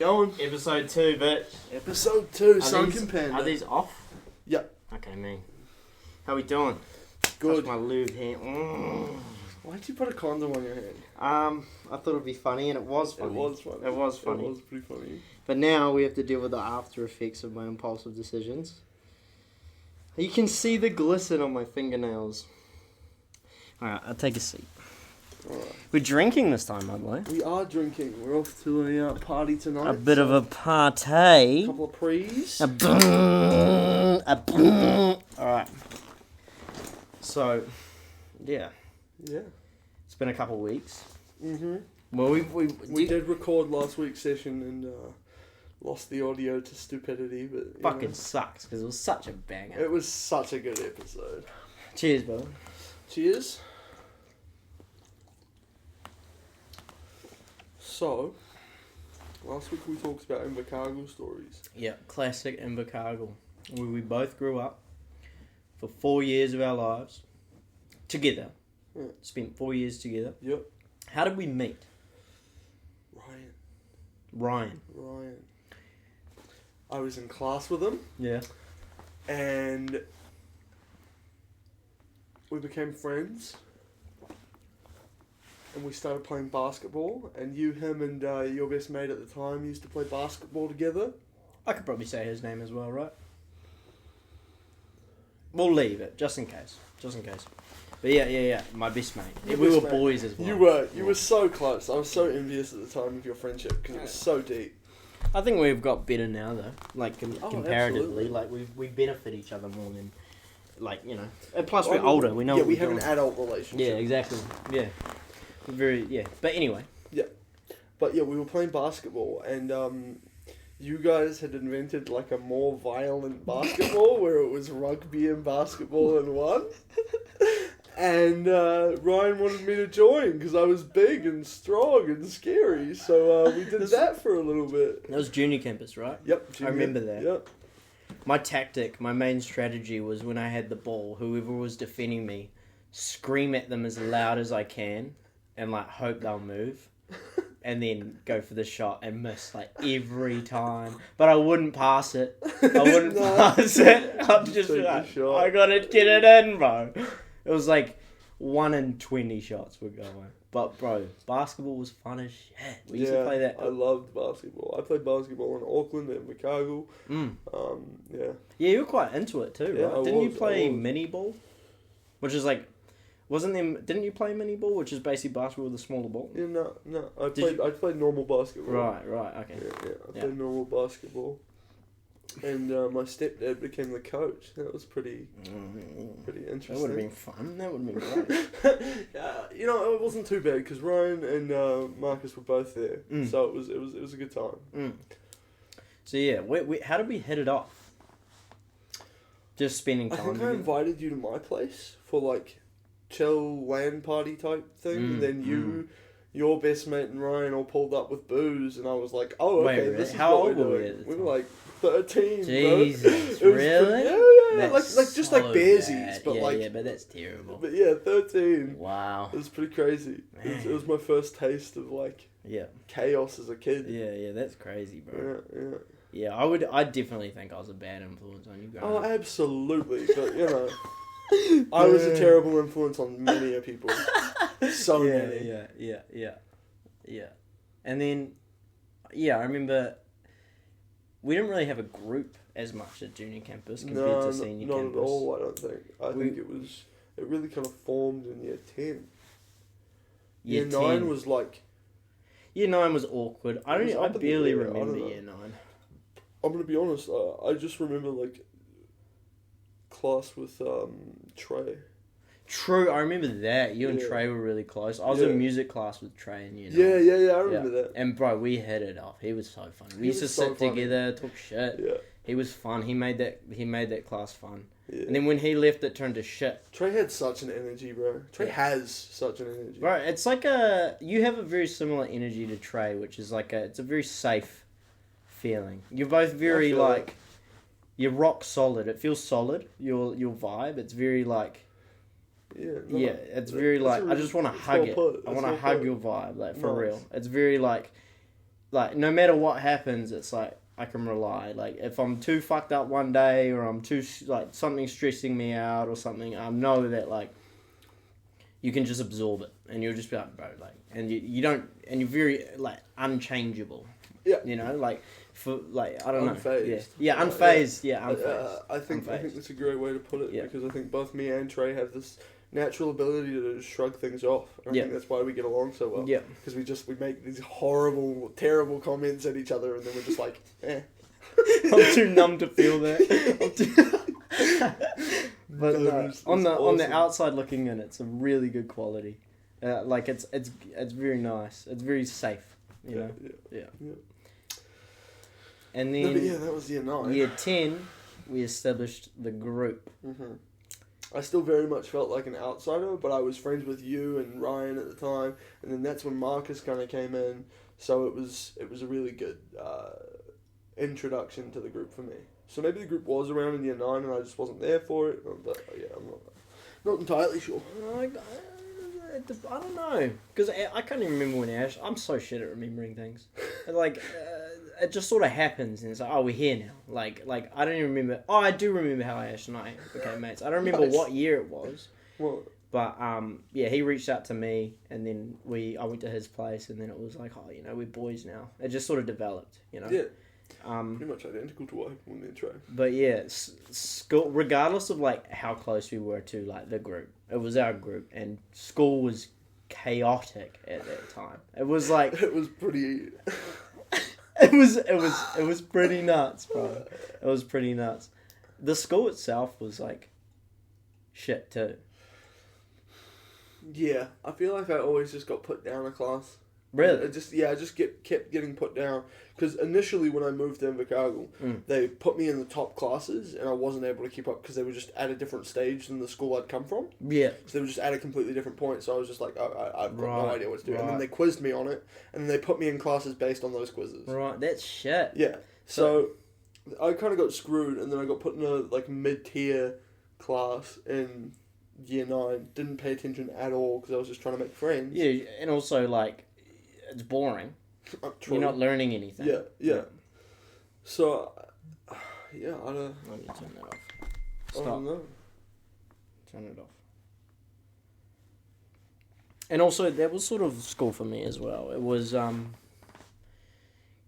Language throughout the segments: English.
Going. Episode 2, bitch. Episode 2, SunkenPanda. Are these off? Yep. Okay, me. How we doing? Good. Touch my lube hand. Why'd you put a condom on your hand? I thought it'd be funny, and it was funny. It was funny. It was funny. It was pretty funny. But now we have to deal with the after effects of my impulsive decisions. You can see the glisten on my fingernails. Alright, I'll take a seat. Alright. We're drinking this time, aren't we? We are drinking. We're off to a party tonight. A bit of a party. A couple of prees. Alright. So, yeah. Yeah. It's been a couple of weeks. Mm-hmm. Well, we did record last week's session and lost the audio to stupidity, but fucking sucks because it was such a banger. It was such a good episode. Cheers, bro. Cheers. So, last week we talked about Invercargill stories. Yeah, classic Invercargill, where we both grew up for 4 years of our lives together. Yeah. Spent 4 years together. Yep. How did we meet? Ryan. Ryan. I was in class with him. Yeah. And we became friends. And we started playing basketball. And you, him, and your best mate at the time used to play basketball together. I could probably say his name as well, right? We'll leave it, just in case. Just in case. But yeah. My best mate. Your we best were mate. boys as well. You were so close. I was so envious at the time of your friendship because it was so deep. I think we've got better now, though. Like, comparatively. Absolutely. Like, we benefit each other more than, like, you know. And plus, we're older. We know what we we're have doing. an adult relationship. Yeah, exactly. Yeah. But anyway. Yeah. But yeah, we were playing basketball and you guys had invented like a more violent basketball where it was rugby and basketball in one. And Ryan wanted me to join because I was big and strong and scary. So we did that for a little bit. That was junior campus, right? Yep. I remember that. Yep. My main strategy was when I had the ball, whoever was defending me, scream at them as loud as I can and like hope they'll move. And then go for the shot and miss like every time. But I wouldn't pass it. Pass it. I'm just like, I gotta get it in, bro. It was like 1 in 20 shots were going. But bro, basketball was fun as shit. We used to play that. I loved basketball. I played basketball in Auckland and Invercargill. Yeah. Yeah, you were quite into it too, right? Yeah, Didn't you play mini ball? Which is like, didn't you play mini ball, which is basically basketball with a smaller ball? Yeah, no. I played normal basketball. Right, okay. Yeah. I played normal basketball. And my stepdad became the coach. That was pretty interesting. That would have been fun. That would have been great. It wasn't too bad because Ryan and Marcus were both there, so it was a good time. So yeah, how did we hit it off? Just spending time. I think I invited you to my place for like chill LAN party type thing, and then your best mate and Ryan all pulled up with booze, and I was like, "Oh, okay, Wait, this is how what old we're were doing." we? We were like 13. Jesus, bro. really? Yeah, That's like just like so bearsies, bad. but but that's terrible. But yeah, 13. Wow. It was pretty crazy. It was my first taste of like chaos as a kid. Yeah, that's crazy, bro. Yeah. Yeah, I definitely think I was a bad influence on you guys. Oh, absolutely. But I was a terrible influence on many people. So many. Yeah. And then, I remember we didn't really have a group as much at junior campus compared to senior campus. Not at all, I don't think. I think it really kind of formed in year 10. Year 9 was like... Year 9 was awkward. I barely remember year 9. I'm going to be honest, I just remember like class with Trey. True, I remember that. You and Trey were really close. I was in music class with Trey and you. Yeah, I remember that. And bro, we hit it off. He was so funny. We used to sit together, talk shit. Yeah. He was fun. He made that class fun. Yeah. And then when he left, it turned to shit. Trey had such an energy, bro. Trey has such an energy. Bro, it's like you have a very similar energy to Trey, which is like it's a very safe feeling. You're both very like, you're rock solid. It feels solid. Your vibe. It's very like. It's very like I just want to hug it. I want to hug your vibe, like for real. It's very like like, no matter what happens, it's like, I can rely. Like, if I'm too fucked up one day, or I'm too, like, something's stressing me out or something, I know that, like, you can just absorb it, and you'll just be like, bro, like, and you don't, and you're very, like, unchangeable. Yeah. You know, like, for, like, I don't know. Unfazed. Yeah, unfazed. Yeah, unfazed. I think that's a great way to put it, Yeah. because I think both me and Trey have this natural ability to just shrug things off. And I think that's why we get along so well. Yeah. Because we make these horrible, terrible comments at each other, and then we're just like, eh. I'm too numb to feel that. But on the outside looking in, it's a really good quality. Like it's very nice. It's very safe. You know. Yeah. And then that was year 9. Year 10, we established the group. Mm-hmm. I still very much felt like an outsider, but I was friends with you and Ryan at the time, and then that's when Marcus kind of came in. So it was a really good introduction to the group for me. So maybe the group was around in year 9 and I just wasn't there for it, but yeah, I'm not entirely sure. I don't know, because I can't even remember when Ash. I'm so shit at remembering things. Like, it just sort of happens, and it's like, oh, we're here now. Like I don't even remember. Oh, I do remember how Ash and I became mates. I don't remember what year it was. Well, but yeah, he reached out to me, and then I went to his place, and then it was like, oh, you know, we're boys now. It just sort of developed, you know. Yeah. Pretty much identical to what happened in the intro. But yeah, school, regardless of like how close we were to like the group, it was our group, and school was chaotic at that time. It was like it was pretty. it was pretty nuts, bro. It was pretty nuts. The school itself was like shit too. Yeah, I feel like I always just got put down a class. Really? I just kept getting put down, because initially when I moved to Invercargill, they put me in the top classes and I wasn't able to keep up because they were just at a different stage than the school I'd come from. Yeah. So they were just at a completely different point, so I was just like, I've got no idea what to do. Right. And then they quizzed me on it, and then they put me in classes based on those quizzes. Right, that's shit. Yeah. So I kind of got screwed, and then I got put in a like mid-tier class in year 9. Didn't pay attention at all because I was just trying to make friends. Yeah, and also like, it's boring. True. You're not learning anything. Yeah. So, yeah, I don't... Let me turn that off. I Stop. don't know. Turn it off. And also, that was sort of school for me as well. It was,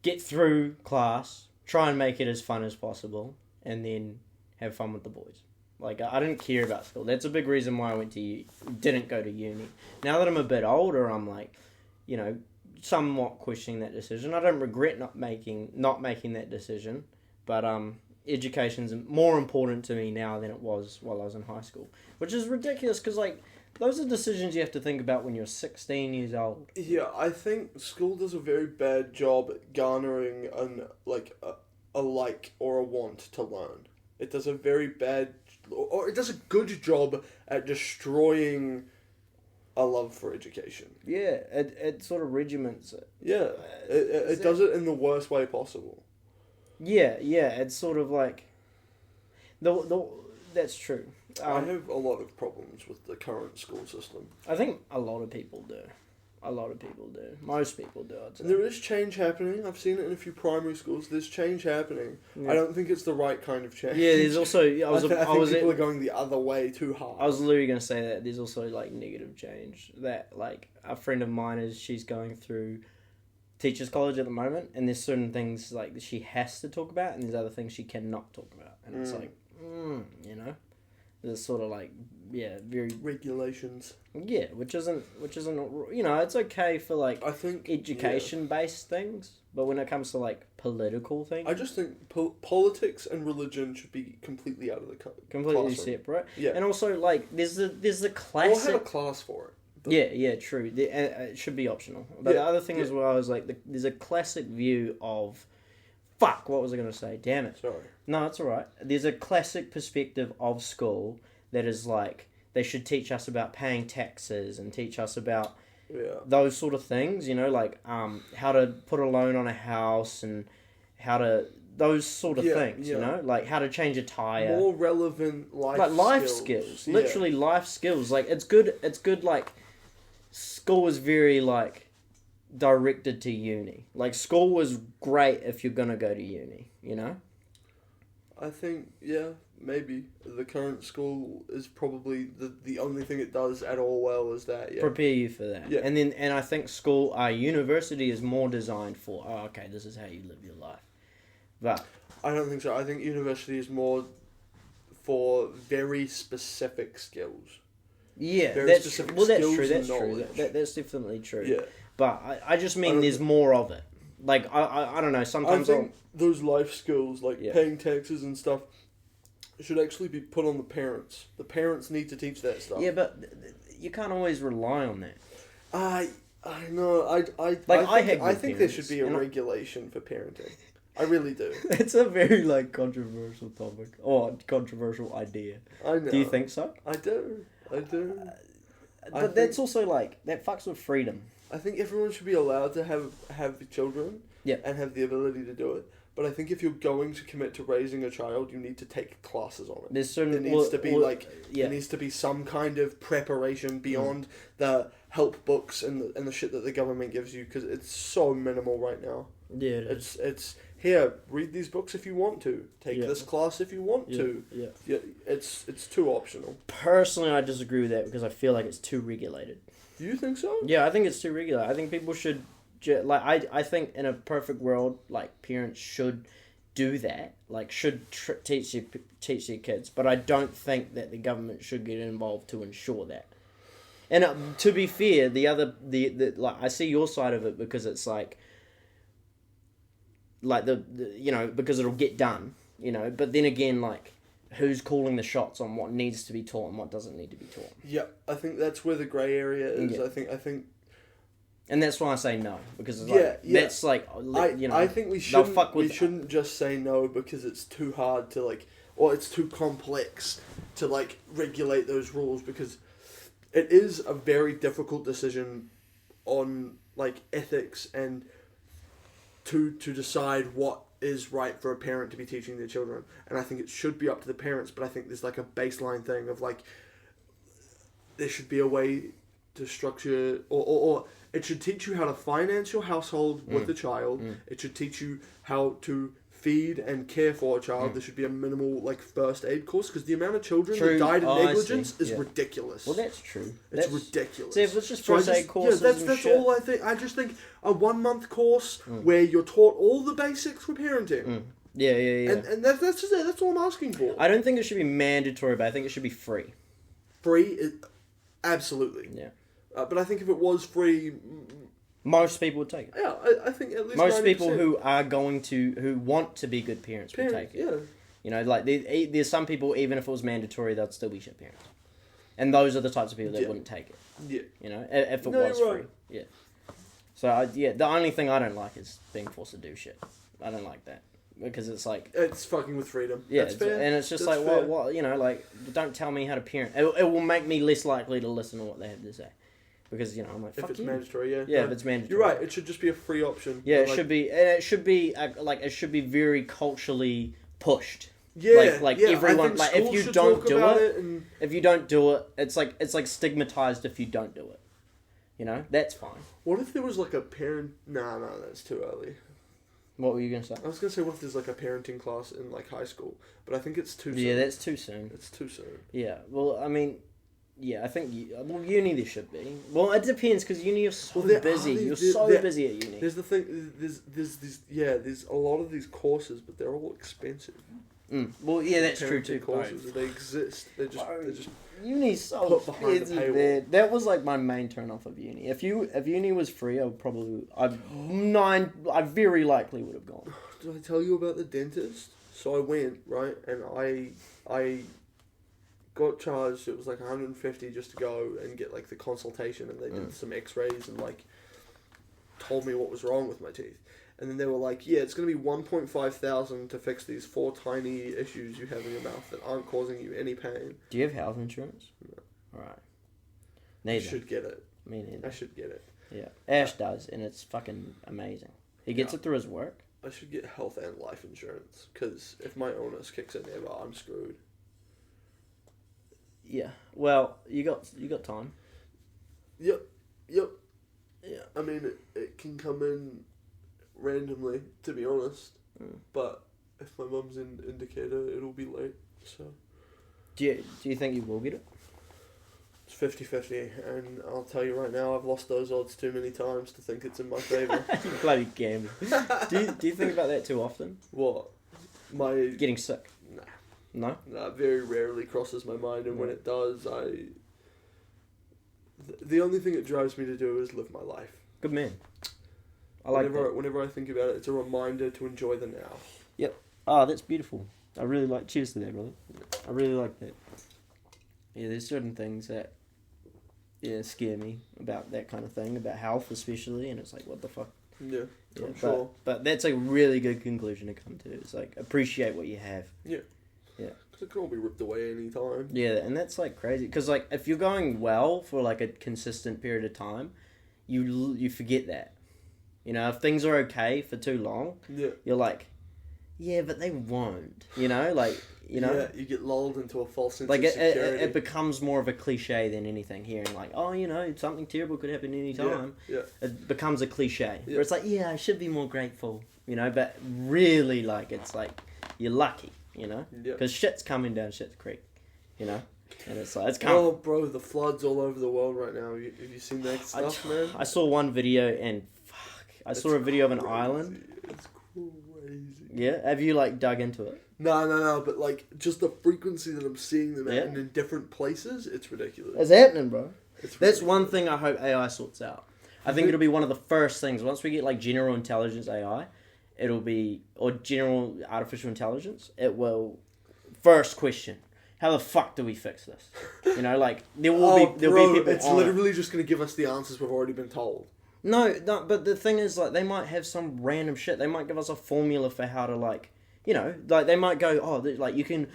get through class, try and make it as fun as possible, and then have fun with the boys. Like, I didn't care about school. That's a big reason why I didn't go to uni. Now that I'm a bit older, I'm like, you know, somewhat questioning that decision. I don't regret not making that decision, but education's more important to me now than it was while I was in high school, which is ridiculous because like those are decisions you have to think about when you're 16 years old. Yeah, I think school does a very bad job at garnering a like or a want to learn. It does a very bad, or it does a good job at destroying a love for education. Yeah, it sort of regiments it. Yeah, it does it in the worst way possible. Yeah, it's sort of like that's true. I have a lot of problems with the current school system. I think a lot of people do. Most people do, I'd say. There is change happening. I've seen it in a few primary schools. There's change happening. Yeah. I don't think it's the right kind of change. Yeah, there's also... I think people are going the other way too hard. I was literally going to say that there's also, like, negative change. That, like, a friend of mine she's going through teachers' college at the moment, and there's certain things, like, that she has to talk about, and there's other things she cannot talk about. And it's like, you know? There's sort of like, yeah, very... regulations. Yeah, which isn't, you know, it's okay for like, I think education-based things, but when it comes to like political things... I just think politics and religion should be completely out of the completely classroom. Separate. Yeah. And also, like, there's the classic... Or have a class for it. But... Yeah, true. It should be optional. But the other thing as well is like, there's a classic view of... Fuck, what was I going to say? Damn it. Sorry. No, it's alright. There's a classic perspective of school that is like, they should teach us about paying taxes and teach us about those sort of things, you know, like how to put a loan on a house and how to, those sort of things, you know, like how to change a tyre. More relevant life skills. Literally life skills. Like, it's good, like, school is very, like, directed to uni. Like, school was great if you're gonna go to uni, you know? I think, yeah, maybe. The current school is probably the only thing it does at all well is that, yeah. Prepare you for that. Yeah. And I think university is more designed for, oh, okay, this is how you live your life. But I don't think so. I think university is more for very specific skills. yeah, Very that's specific well, that's skills true. and That's true. knowledge. That's definitely true. Yeah. But I just mean don't there's more of it. Like I don't know. I Sometimes think those life skills, like Yeah. paying taxes and stuff, should actually be put on the parents. The parents need to teach that stuff. yeah, but you can't always rely on that. I know. I think there should be a parents, regulation for parenting. I really do. It's a very like controversial topic or controversial idea. I know. Do you think so? I do. But that's also like that fucks with freedom. I think everyone should be allowed to have children. Yeah. And have the ability to do it. But I think if you're going to commit to raising a child, you need to take classes on it. There's certain There needs to be yeah. there needs to be some kind of preparation beyond the help books and the shit that the government gives you, because it's so minimal right now. Yeah, it is. It's here, read these books if you want to. Take Yeah. this class if you want to. Yeah. Yeah, it's too optional. Personally, I disagree with that because I feel like it's too regulated. Do you think so? Yeah, I think it's too regulated. I think people should I think in a perfect world, like parents should do that, like should teach their kids, but I don't think that the government should get involved to ensure that. And to be fair, the like I see your side of it because it's like the you know, because it'll get done, you know, but then again, like who's calling the shots on what needs to be taught and what doesn't need to be taught? Yeah, I think that's where the grey area is. Yeah. I think and that's why I say no, because it's like, that's like, you know, I think we shouldn't just say no because it's too hard to like, or it's too complex to like regulate those rules, because it is a very difficult decision on like ethics and to decide what is right for a parent to be teaching their children. And I think it should be up to the parents, but I think there's like a baseline thing of like there should be a way to structure or it should teach you how to finance your household with the child. It should teach you how to feed and care for a child. There should be a minimal like first aid course, because the amount of children that died in negligence is ridiculous. Well, that's true. It's ridiculous. See, if it's just first aid courses, that's shit. all I think. I just think a 1 month course where you're taught all the basics for parenting. Yeah. And that's just it. That's all I'm asking for. I don't think it should be mandatory, but I think it should be free. Free, absolutely. Yeah. But I think if it was free, most people would take it. yeah, I think at least Most 90%. people who want to be good parents will take it. Yeah. You know, like there's some people, even if it was mandatory, they'd still be shit parents. And those are the types of people that wouldn't take it. Yeah. You know, if it No, was you're free. right. Yeah. So, the only thing I don't like is being forced to do shit. I don't like that. Because it's like... It's fucking with freedom. Yeah, that's fair. And it's just That's like, fair. what, you know, like, don't tell me how to parent. It will make me less likely to listen to what they have to say. Because, you know, I'm like, fuck If it's you. mandatory, yeah. Yeah, No, if it's mandatory. You're right, it should just be a free option. Yeah, Like, it should be, and it should be, it should be very culturally pushed. Yeah, Like yeah, I everyone, think like if schools you should don't talk do about it, and if you don't do it, it's like stigmatized if you don't do it. You know, that's fine. what if there was like a parent... No, that's too early. What were you gonna say? I was going to say, what if there's like a parenting class in like high school? But I think it's too soon. Yeah, that's too soon. It's too soon. Yeah, well, I mean, yeah, I think uni there should be. Well, it depends because uni you're so busy. You're so busy at uni. There's the thing. There's a lot of these courses, but they're all expensive. Well, yeah, that's true Parenting too. courses, they exist. They're just Uni's so put behind the expensive, paywall. man. That was like my main turn off of uni. If uni was free, I very likely would have gone. Did I tell you about the dentist? So I went, right, and I got charged. It was like $150 just to go and get like the consultation, and they did some X-rays and like told me what was wrong with my teeth. And then they were like, yeah, it's going to be $1,500 to fix these 4 tiny issues you have in your mouth that aren't causing you any pain. Do you have health insurance? No. Alright. I Neither. should get it. Me neither. I should get it. Yeah. Ash does, and it's fucking amazing. He gets it through his work. I should get health and life insurance, because if my illness kicks in ever, I'm screwed. Yeah. Well, you got time. Yep. Yeah, I mean, it can come in randomly, to be honest. But if my mum's an indicator, it'll be late. So. Do you think you will get it? It's 50-50, and I'll tell you right now, I've lost those odds too many times to think it's in my favour. You bloody gamble. Do you think about that too often? What? My... Getting sick? Nah. No? Nah, very rarely crosses my mind, and when it does, the only thing it drives me to do is live my life. Good man. I like that. Whenever I think about it, it's a reminder to enjoy the now. Yep. Oh, that's beautiful. I really like... Cheers to that, brother. I really like that. Yeah, there's certain things that scare me about that kind of thing, about health especially, and it's like, what the fuck? Yeah, I'm sure. But that's a really good conclusion to come to. It's like, appreciate what you have. Yeah. Yeah. Because it can all be ripped away any time. Yeah, and that's like crazy. Because like, if you're going well for like a consistent period of time, you forget that. You know, if things are okay for too long, you're like, yeah, but they won't. You know, like, you know. Yeah, you get lulled into a false sense like of security. It becomes more of a cliche than anything. Hearing like, oh, you know, something terrible could happen any time. Yeah. It becomes a cliche. Where it's like, yeah, I should be more grateful. You know, but really, like, it's like, you're lucky. You know, because shit's coming down shit's creek. You know, and it's like, it's coming. Oh, bro, the floods all over the world right now. Have you seen that stuff, man? I saw one video and I saw a video of an island. It's crazy. Yeah, have you like dug into it? No, but like just the frequency that I'm seeing them at and in different places, it's ridiculous. It's happening, bro. It's That's one thing I hope AI sorts out. I think it'll be one of the first things once we get like general intelligence AI. It'll be, or general artificial intelligence, it will, first question, how the fuck do we fix this? You know, like, there'll be people it's literally just going to give us the answers we've already been told. No, but the thing is, like, they might have some random shit. They might give us a formula for how to, like, you know, like, they might go, oh, like, you can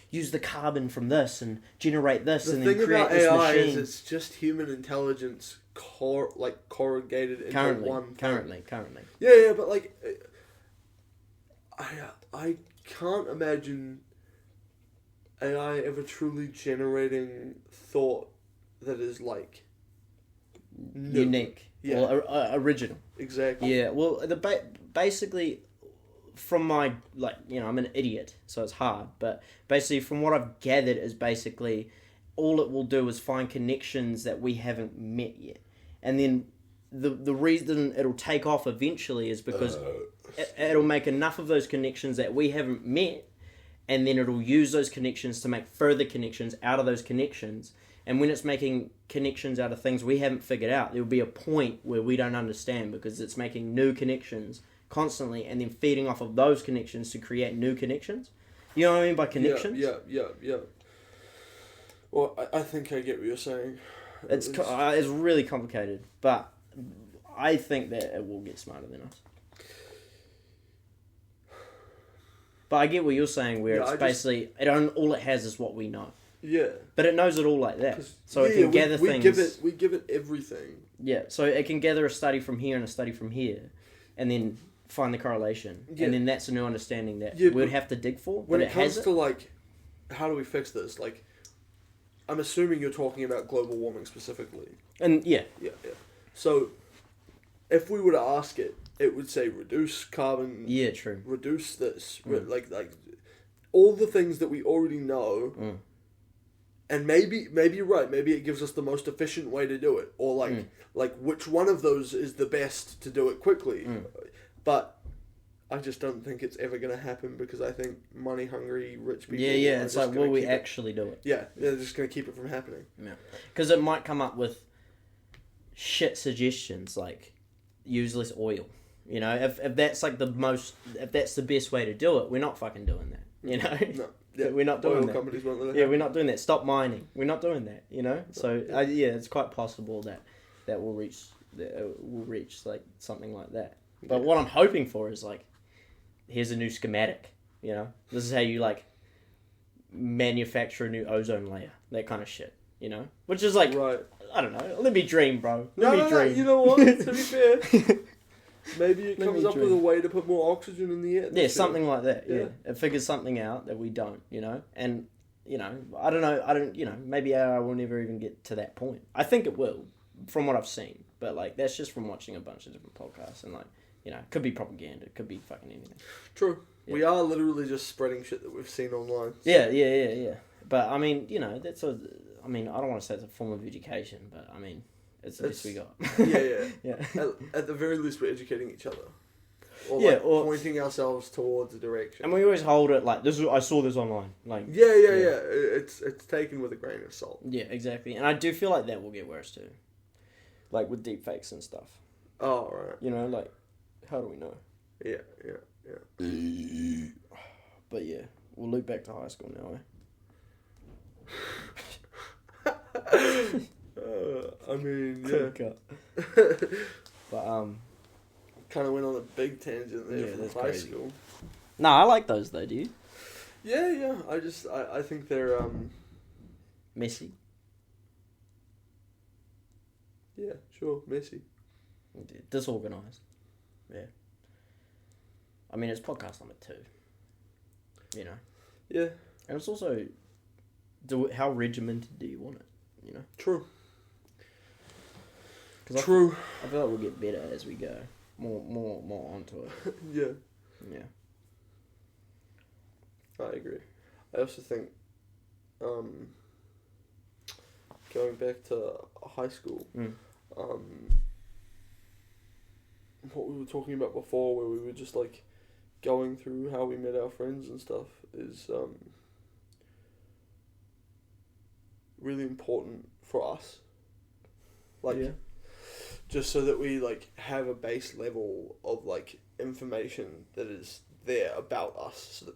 use the carbon from this and generate this and then create this machine. The thing about AI is it's just human intelligence corrugated into one thing. Currently. Yeah, but, like... I can't imagine AI ever truly generating thought that is like new. Unique, or original. Exactly. Yeah. Well, basically, from my I'm an idiot, so it's hard. But basically, from what I've gathered, is basically all it will do is find connections that we haven't met yet, and then the reason it'll take off eventually is because it'll make enough of those connections that we haven't met, and then it'll use those connections to make further connections out of those connections. And when it's making connections out of things we haven't figured out, there'll be a point where we don't understand because it's making new connections constantly and then feeding off of those connections to create new connections. You know what I mean by connections? Yeah. Well, I think I get what you're saying. It's really complicated, but I think that it will get smarter than us. But I get what you're saying, where it's basically all it has is what we know. Yeah. But it knows it all like that, so it can gather things. We give it everything. Yeah, so it can gather a study from here and a study from here, and then find the correlation, and then that's a new understanding that we'd have to dig for. When it comes to like, how do we fix this? Like, I'm assuming you're talking about global warming specifically. And yeah. So, if we were to ask it, it would say reduce carbon. Yeah, true. Reduce this, like all the things that we already know. And maybe you're right. Maybe it gives us the most efficient way to do it, or like which one of those is the best to do it quickly. But I just don't think it's ever going to happen because I think money-hungry rich people. Yeah. It's like, will we actually do it? Yeah, they're just going to keep it from happening. Yeah, because it might come up with shit suggestions like use less oil. You know, if that's like if that's the best way to do it, we're not fucking doing that. You know. No. Yeah, we're not doing oil that. Companies won't let it happen. We're not doing that. Stop mining. We're not doing that. You know. So it's quite possible that we'll reach like something like that. But what I'm hoping for is like, here's a new schematic. You know, this is how you like manufacture a new ozone layer. That kind of shit. You know, which is like, I don't know. Let me dream, bro. Let me dream. You know what? To be fair. Maybe it comes up with a way to put more oxygen in the air. Yeah, something like that. Yeah. It figures something out that we don't, you know? And, you know, I don't know, maybe AI will never even get to that point. I think it will, from what I've seen. But, like, that's just from watching a bunch of different podcasts. And, like, you know, it could be propaganda. It could be fucking anything. True. Yeah. We are literally just spreading shit that we've seen online. So. Yeah. But, I mean, you know, that's a... I mean, I don't want to say it's a form of education, but, I mean, it's the best we got. Yeah. At the very least, we're educating each other. Or, or pointing ourselves towards a direction. And we always hold it like, I saw this online. Like, yeah. It's taken with a grain of salt. Yeah, exactly. And I do feel like that will get worse too. Like with deepfakes and stuff. Oh, right. You know, like, how do we know? Yeah. But yeah, we'll loop back to high school now, I mean, yeah. But, kind of went on a big tangent there from high crazy. school. No, I like those though, do you? Yeah. I think they're, Messy. Yeah, sure, messy. Disorganised. Yeah. I mean, it's podcast number 2. You know? Yeah. And it's also, how regimented do you want it? You know? True. True. I feel like we'll get better as we go. More onto it. Yeah. I agree. I also think, going back to high school, what we were talking about before, where we were just like going through how we met our friends and stuff, is really important for us. Like, just so that we like have a base level of like information that is there about us. So that,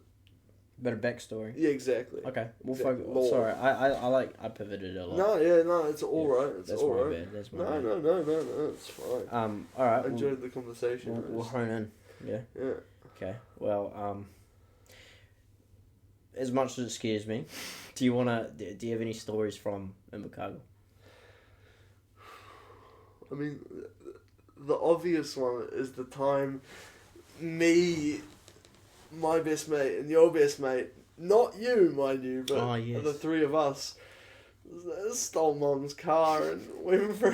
better backstory. Yeah, exactly. Okay, we'll exactly. focus. Sorry, I pivoted a lot. No, it's all right. That's all right. That's my bad. No, it's fine. All right. I enjoyed the conversation. We'll hone in. Yeah. Okay. Well, as much as it scares me, do you have any stories from Invercargill? I mean, the obvious one is the time me, my best mate, and your best mate, not you, mind you, but the three of us, stole Mum's car and went for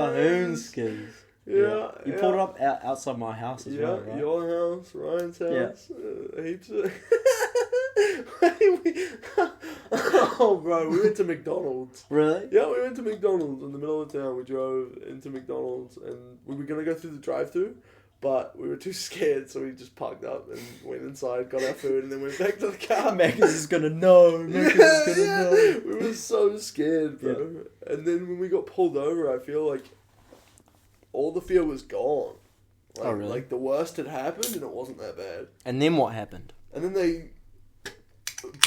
hoonskis. Yeah. You pulled it up outside my house as well, right? Your house, Ryan's house, heaps of... Oh, bro, we went to McDonald's. Really? Yeah, we went to McDonald's in the middle of town. We drove into McDonald's and we were going to go through the drive-thru, but we were too scared, so we just parked up and went inside, got our food, and then went back to the car. Macca's is going to know. Know. We were so scared, bro. Yeah. And then when we got pulled over, I feel like all the fear was gone. Like, oh, really? Like, the worst had happened and it wasn't that bad. And then what happened? And then they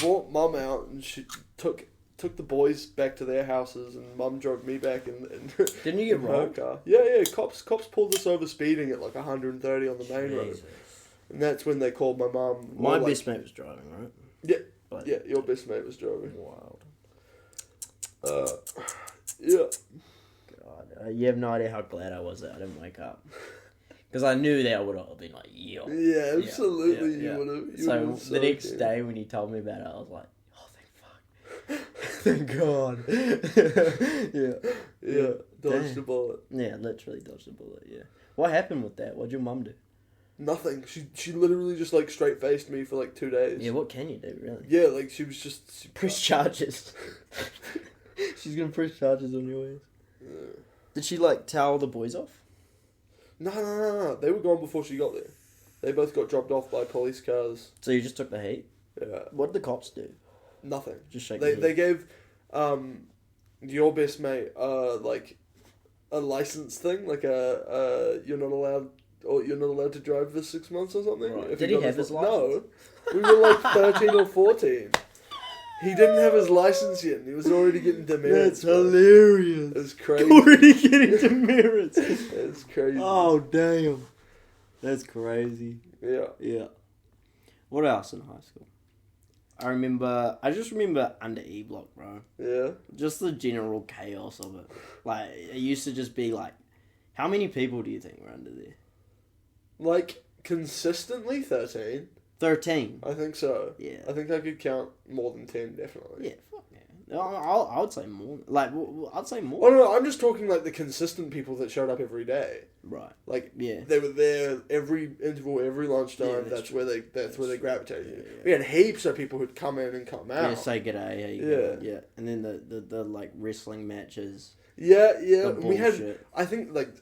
brought Mum out and she took the boys back to their houses and Mum drove me back in Didn't you get robbed? Car. Yeah. Cops pulled us over speeding at like 130 on the main road. And that's when they called my mum. My best mate was driving, right? Yeah. But, yeah, your best mate was driving. Wild. Yeah. God, you have no idea how glad I was that I didn't wake up. Because I knew that I would have been like, yo. Yeah, absolutely. You would have. So the next day when you told me about it, I was like, oh, thank fuck. Thank God. Yeah. Dodged a bullet. Yeah, literally dodged a bullet, yeah. What happened with that? What'd your mum do? Nothing. She literally just like straight faced me for like 2 days. Yeah, what can you do, really? Yeah, like she was just... Press charges. She's going to press charges on your ass. Yeah. Did she like tell the boys off? No. They were gone before she got there. They both got dropped off by police cars. So you just took the heat? Yeah. What did the cops do? Nothing. Just shake They gave your best mate like a license thing, like you're not allowed to drive for 6 months or something. Right. Did he have his license? No. We were like 13 or 14. He didn't have his license yet, and he was already getting demerits. That's hilarious. It's crazy. Already getting demerits. It's crazy. Oh, damn. That's crazy. Yeah. What else in high school? I just remember under E Block, bro. Yeah. Just the general chaos of it. Like, it used to just be like, how many people do you think were under there? Like, consistently 13. 13. I think so. Yeah. I think I could count more than 10, definitely. Yeah, fuck yeah. I would say more. Like, I'd say more. Oh no, I'm just talking like the consistent people that showed up every day. Right. Like, yeah, they were there every interval, every lunchtime. Yeah, that's where they gravitated. Yeah. We had heaps of people who'd come in and come out. Yeah, say g'day. How you going? Yeah, and then the like wrestling matches. Yeah. The We had, bullshit. I think, like,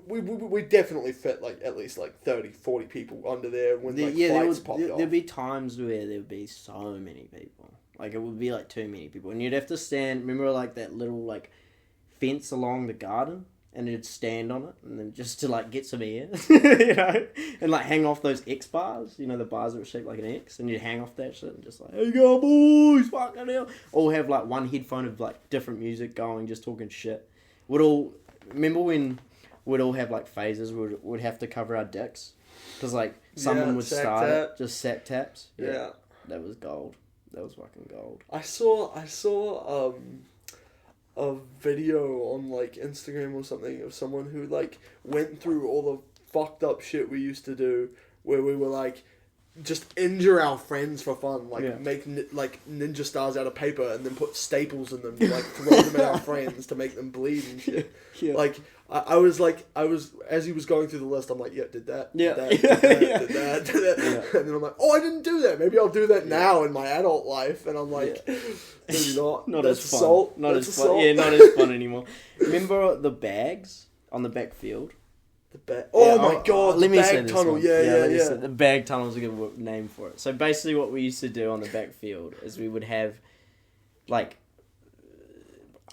we definitely fit, like, at least, like, 30, 40 people under there when, like, fights popped off. There'd be times where there'd be so many people. Like, it would be, like, too many people. And you'd have to stand, remember, like, that little, like, fence along the garden? And you'd stand on it, and then just to, like, get some air, you know? And, like, hang off those X bars, you know, the bars that were shaped like an X, and you'd hang off that shit and just, like, hey, go, boys, fucking hell. All have, like, one headphone of, like, different music going, just talking shit. Remember when we'd all have, like, phases, we'd have to cover our dicks? Because, like, someone would start it, just sack taps. Yeah. That was gold. That was fucking gold. I saw a video on, like, Instagram or something of someone who, like, went through all the fucked up shit we used to do where we were, like, just injure our friends for fun, like, make, like, ninja stars out of paper and then put staples in them, like, throw them at our friends to make them bleed and shit. Yeah. Like, I was, as he was going through the list, I'm like, did that, did that. Yeah. And then I'm like, I didn't do that. Maybe I'll do that now in my adult life. And I'm like, maybe not. Not That's as fun. assault. Not That's as assault. fun. Yeah, not as fun anymore. Remember the bags on the backfield? The bag. Oh my god! Let the me say bag this tunnel. one. Yeah. The bag tunnel is a good name for it. So basically, what we used to do on the backfield is we would have, like,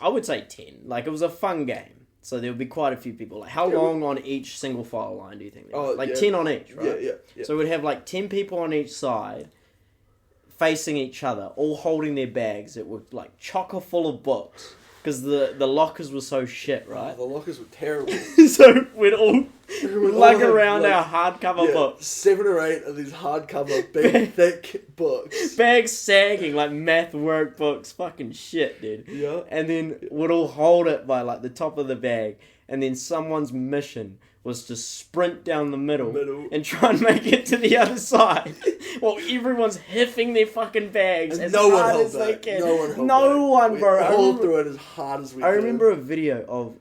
I would say 10. Like, it was a fun game. So there would be quite a few people. Like, how long on each single file line do you think? Like 10 on each, right? Yeah. So we'd have like 10 people on each side, facing each other, all holding their bags that were like chocker full of books. Because the lockers were so shit, right? Oh, the lockers were terrible. So we'd all lug around our hardcover books. 7 or 8 of these hardcover, big, thick books. Bags sagging like math workbooks. Fucking shit, dude. Yeah. And then we'd all hold it by like the top of the bag. And then someone's mission was to sprint down the middle and try and make it to the other side. While everyone's hiffing their fucking bags as hard as they can. No one, bro. We all threw it as hard as we could. I remember a video of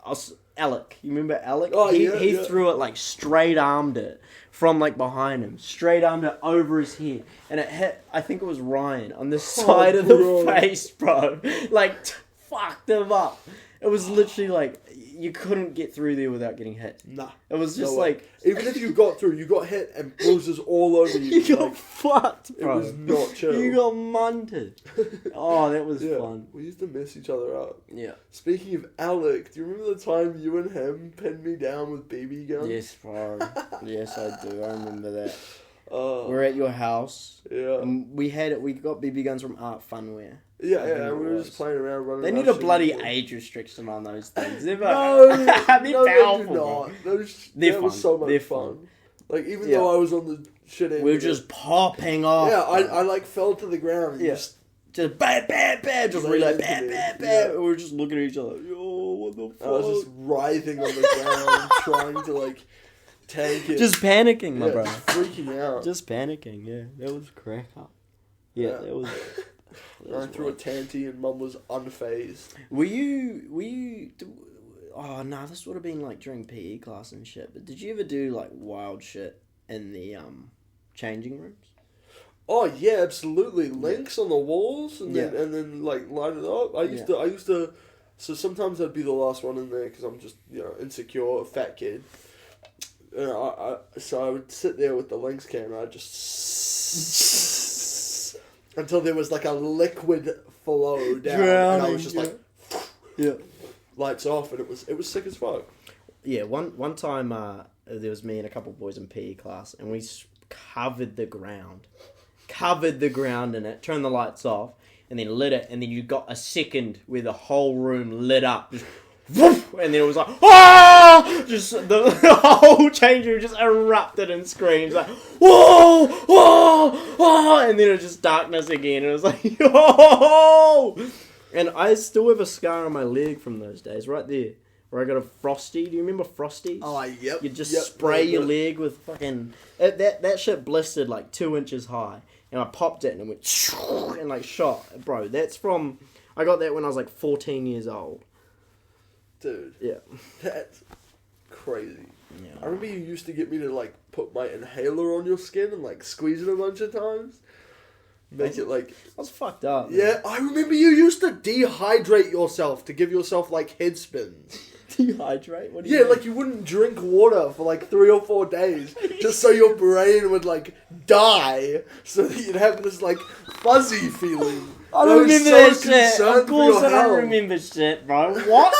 us, Alec. You remember Alec? Oh, he threw it, like, straight armed it from, like, behind him. Straight armed it over his head. And it hit, I think it was Ryan, on the side of the face, bro. Like, fucked him up. It was literally, like, you couldn't get through there without getting hit. Nah. It was just like... Even if you got through, you got hit and bruises all over you. You got fucked, bro. It was not chill. You got munted. Oh, that was fun. We used to mess each other up. Yeah. Speaking of Alec, do you remember the time you and him pinned me down with BB guns? Yes, bro. Yes, I do. I remember that. Oh. We're at your house. Yeah. And we got BB guns from Art Funwear. Yeah, we were just playing around, running. They need a bloody age restriction on those things. They're no, powerful. They do not. That was so much fun. Like, even though I was on the shit end, we were just popping off. Yeah, I like fell to the ground. And just bam, bam, bam. Just relay, bam, bam, bam. We were just looking at each other. Yo, what the fuck? I was just writhing on the ground, trying to, like, tank it. Just panicking, my brother. Just freaking out. Just panicking, yeah. That was crack up. Yeah, that was... Ran through a tanty and Mum was unfazed. Were you... Oh, no, this would have been, like, during PE class and shit. But did you ever do, like, wild shit in the, changing rooms? Oh, yeah, absolutely. Links on the walls and then, like, light it up. I used to... So sometimes I'd be the last one in there because I'm just, insecure, fat kid. So I would sit there with the Lynx camera, just until there was like a liquid flow down, and I was just like, lights off, and it was sick as fuck. Yeah, one time there was me and a couple of boys in PE class, and we covered the ground in it, turned the lights off, and then lit it, and then you got a second where the whole room lit up. Just, woof, and then it was like, ah! Just the whole change room just erupted in screams, like, whoa, whoa, whoa, and then it was just darkness again, and it was like, yo! And I still have a scar on my leg from those days, right there, where I got a Frosty. Do you remember Frosties? Oh, yep. You just spray your leg with fucking... That shit blistered like 2 inches high, and I popped it, and it went, and like shot. Bro, that's from... I got that when I was like 14 years old. Dude. Yeah. That's crazy. Yeah. I remember you used to get me to, like, put my inhaler on your skin and, like, squeeze it a bunch of times. Make it, like... I was fucked up. Man. Yeah, I remember you used to dehydrate yourself to give yourself, like, head spins. Dehydrate? What do you mean? Like, you wouldn't drink water for, like, 3 or 4 days just so your brain would, like, die so that you'd have this, like, fuzzy feeling. I don't remember that shit. Of course I don't remember shit, bro. What?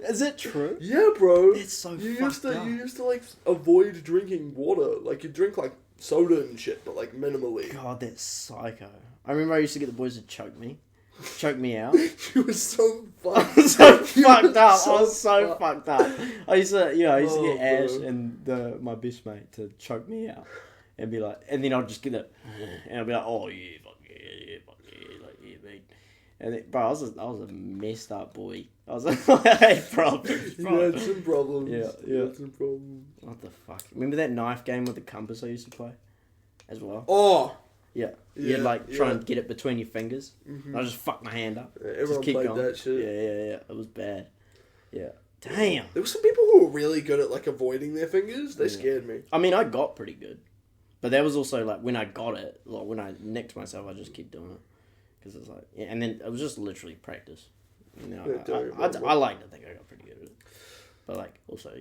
Is it true? Yeah, bro. It's so you fucked up. You used to, like, avoid drinking water. Like, you drink, like, soda and shit, but, like, minimally. God, that's psycho. I remember I used to get the boys to choke me out. You were so fucked. I was so fucked up. So I was so fucked up. I used to Oh, get Ash bro. and my best mate to choke me out and be like, and then I'd just get it, and I'd be like, oh yeah, fuck yeah, like yeah, mate. And then, bro, I was a messed up boy. I was like, I had problems. You had some problems. Yeah. You had some problems. What the fuck? Remember that knife game with the compass I used to play, as well? Oh. Yeah. Yeah, You'd like try yeah. and get it between your fingers. Mm-hmm. I just fuck my hand up. Yeah, everyone just keep played going. that shit. Yeah. It was bad. Yeah. Damn. There were some people who were really good at, like, avoiding their fingers. They scared me. I mean, I got pretty good. But that was also, like, when I got it, like, when I nicked myself, I just kept doing it. Because it's like, yeah, and then it was just literally practice. You know, I like to think I got pretty good at it. But, like, also,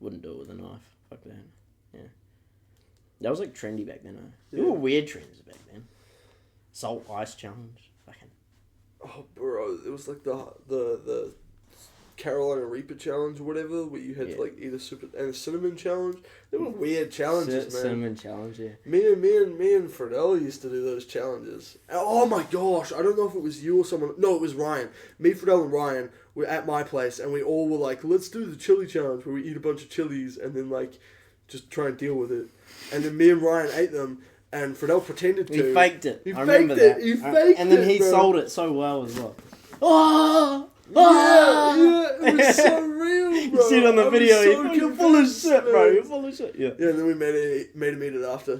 wouldn't do it with a knife. Fuck that. Yeah. That was, like, trendy back then, There were weird trends back then. Salt ice challenge. Fucking. Oh, bro, it was like the Carolina Reaper challenge or whatever, where you had to, like, eat a super and a cinnamon challenge. They were weird challenges, man. Cinnamon challenge, yeah. Me and Fredell used to do those challenges. Oh my gosh, I don't know if it was you or someone. No, it was Ryan. Me, Fredell, and Ryan were at my place, and we all were like, let's do the chili challenge, where we eat a bunch of chilies and then, like, just try and deal with it. And then me and Ryan ate them. And Fredell pretended to. He faked it. I remember faked it. that. He faked it. And then he bro. sold it so well as well. Oh! Yeah, it was so real, bro. You see it on the video. So You're full of shit, bro. You're full of shit. Yeah. Yeah, and then we made him eat it after.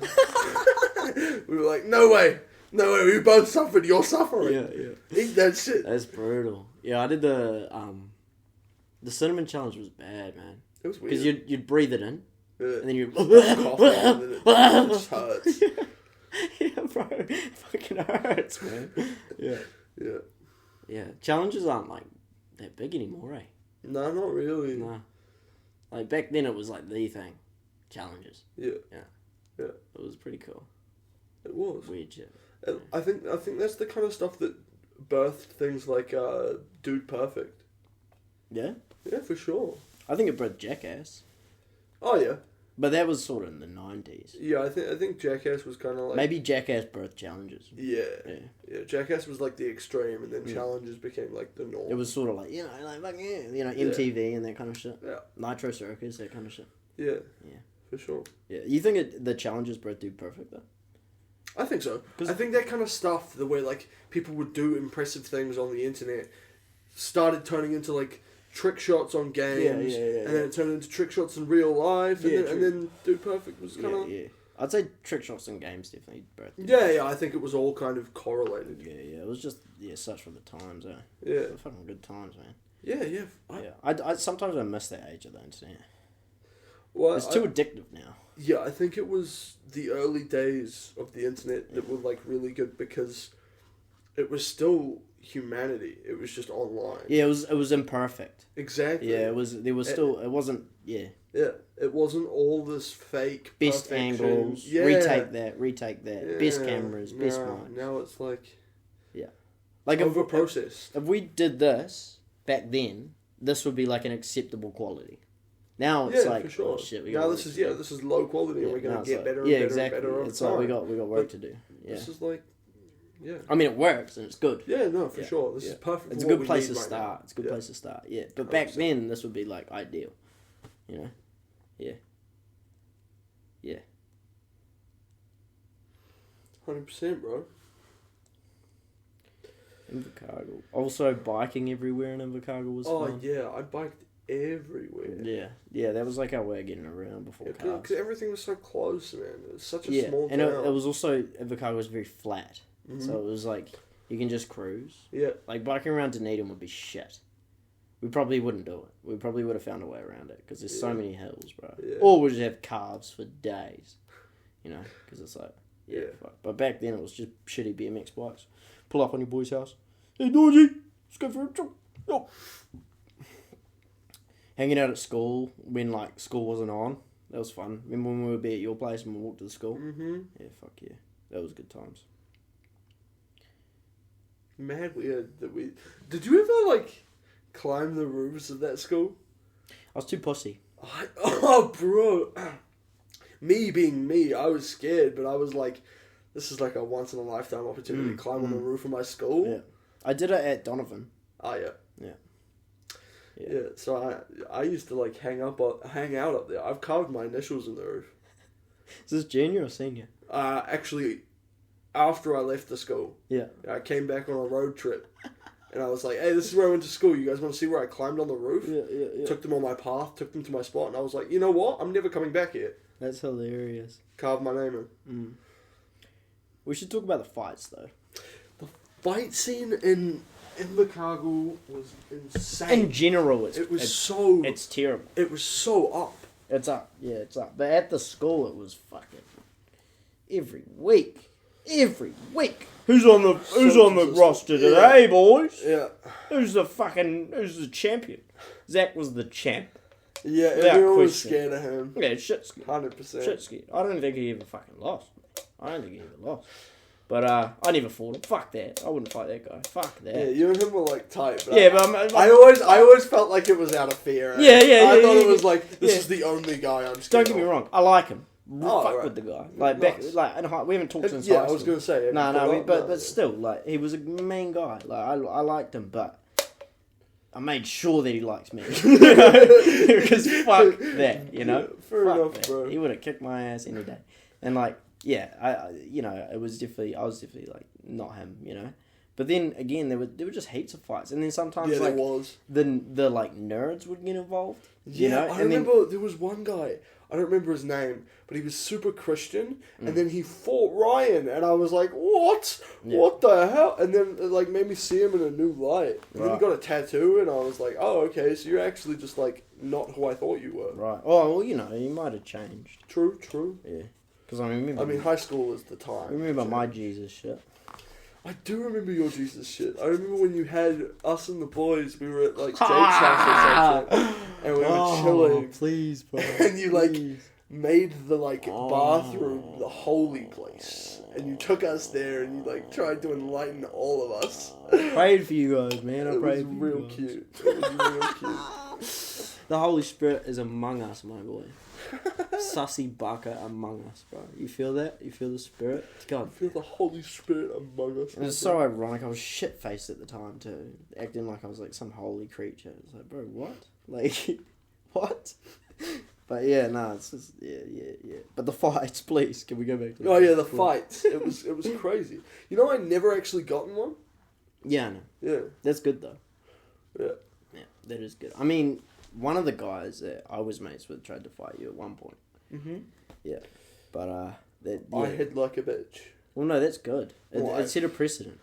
We were like, no way. We both suffered. You're suffering. Yeah. Eat that shit. That's brutal. Yeah, I did the cinnamon challenge was bad, man. It was weird. Because you'd breathe it in. Yeah. And then you'd... cough, and then it just hurts. Yeah, bro. It fucking hurts, man. Yeah. Yeah. Yeah. Challenges aren't, like, that big anymore, eh? No, not really. No. Like, back then it was, like, the thing. Challenges. Yeah. It was pretty cool. It was. Weird shit. And I think that's the kind of stuff that birthed things like Dude Perfect. Yeah? Yeah, for sure. I think it birthed Jackass. Oh, yeah. But that was sort of in the 90s. Yeah, I think Jackass was kind of like... Maybe Jackass birthed Challenges. Yeah. Jackass was like the extreme, and then Challenges became like the norm. It was sort of like, like fucking, MTV and that kind of shit. Yeah. Nitro Circus, that kind of shit. Yeah. For sure. Yeah. You think the Challenges birthed Dude Perfect, though? I think so. I think that kind of stuff, the way like people would do impressive things on the internet, started turning into like trick shots on games, and then it turned into trick shots in real life, and then Dude Perfect was kind of... Yeah. I'd say trick shots in games definitely birthed. Yeah, I think it was all kind of correlated. Yeah, it was just, such for the times, eh? Yeah. Fucking good times, man. Yeah. I sometimes I miss that age of the internet. Well, it's too addictive now. Yeah, I think it was the early days of the internet that were like really good because it was still humanity. It was just online. Yeah, it was imperfect. Exactly. Yeah, it wasn't. Yeah, it wasn't all this fake best perfection. angles. Yeah. Retake that. Yeah. Best cameras, best mics. Now it's like like over processed. If we did this back then, this would be like an acceptable quality. Now it's like, for sure. Oh shit, now this is low quality, and we're gonna get better and better and better over it's time. like we got work to do. Yeah. This is like, I mean, it works and it's good. Yeah, no, for sure. This is perfect. It's a for good what place we to need start. right now. It's a good place to start. Yeah, but 100%. back then this would be like ideal. Yeah. 100%, bro. Invercargill. Also, biking everywhere in Invercargill was fun. Oh yeah, I biked everywhere. Yeah, that was like our way of getting around before cars. Because everything was so close, man. It was such a small and town. it was also, Invercargill was very flat. Mm-hmm. So it was like, You can just cruise. Yeah. Like, biking around Dunedin would be shit. We probably wouldn't do it. We probably would have found a way around it, because there's so many hills, bro. Yeah. Or we'd just have calves for days. You know, because it's like, fuck. But back then, it was just shitty BMX bikes. Pull up on your boy's house. Hey, Dodgy, let's go for a trip. Yo. Hanging out at school when, like, school wasn't on. That was fun. Remember when we would be at your place and we walked to the school? Mm-hmm. Yeah, fuck yeah. That was good times. Mad weird that we... Did you ever, like, climb the roofs of that school? I was too pussy. Oh, bro. Me being me, I was scared, but I was like, this is like a once-in-a-lifetime opportunity to climb on the roof of my school. Yeah. I did it at Donovan. Oh, yeah. Yeah. Yeah, so I used to, like, hang out up there. I've carved my initials in the roof. Is this junior or senior? Actually, after I left the school. Yeah. I came back on a road trip. And I was like, hey, this is where I went to school. You guys want to see where I climbed on the roof? Yeah. Took them on my path, took them to my spot, and I was like, you know what? I'm never coming back here. That's hilarious. Carved my name in. Mm. We should talk about the fights, though. The fight scene in Invercargill was insane. In general, it's terrible. It was so up. It's up. Yeah, it's up. But at the school, it was fucking every week. Every week. Who's on the roster today, boys? Yeah. Who's the champion? Zach was the champ. Yeah, Without everyone was question. scared of him. Yeah, shit scared. 100%. Shit scared. I don't think he ever fucking lost. But I never fought him. Fuck that. I wouldn't fight that guy. Fuck that. Yeah, you and him were like tight. But yeah, but I always felt like it was out of fear. Yeah. I thought it was like, this is the only guy I'm scared Don't get me of. wrong. I like him. Oh, Fuck right. with the guy. Like back, Nice. like in high, we haven't talked since high Yeah, I school. was gonna say. But still, like he was a main guy. Like I liked him, but I made sure that he likes me. Because fuck that, you know. Yeah, fair fuck enough, that. bro. He would have kicked my ass any day. And like, yeah, I I was definitely like not him, you know. But then again, there were just heaps of fights, and then sometimes there like was. the like nerds would get involved. Yeah, you know? I remember there was one guy. I don't remember his name, but he was super Christian, and then he fought Ryan, and I was like, what? Yeah. What the hell? And then it like made me see him in a new light. And then he Right. got a tattoo, and I was like, oh, okay, so you're actually just like not who I thought you were. Right. Oh well, you know, he might have changed. True. Yeah. Because I remember. I mean, high school was the time. I remember my Jesus shit. I do remember your Jesus shit. I remember when you had us and the boys, we were at like Jake's house or something, and we were chilling. Please, bro. And you like made the like bathroom the holy place, and you took us there, and you like tried to enlighten all of us. Prayed for you guys, man. I It was prayed for real you guys. cute. It was real cute. The Holy Spirit is among us, my boy. Sussy baka among us, bro. You feel that? You feel the Spirit? God. I feel the Holy Spirit among us. And it's so ironic. I was shit-faced at the time, too. Acting like I was like some holy creature. It's like, bro, what? Like, what? But yeah, no, it's just, yeah. But the fights, please. Can we go back to Oh yeah, the fights. It was crazy. You know, I never actually gotten one. Yeah, I know. Yeah. That's good, though. Yeah. Yeah, that is good. I mean, one of the guys that I was mates with tried to fight you at one point. Mm-hmm. Yeah. But, that, yeah. I hid like a bitch. Well, no, that's good. Why? It set a precedent.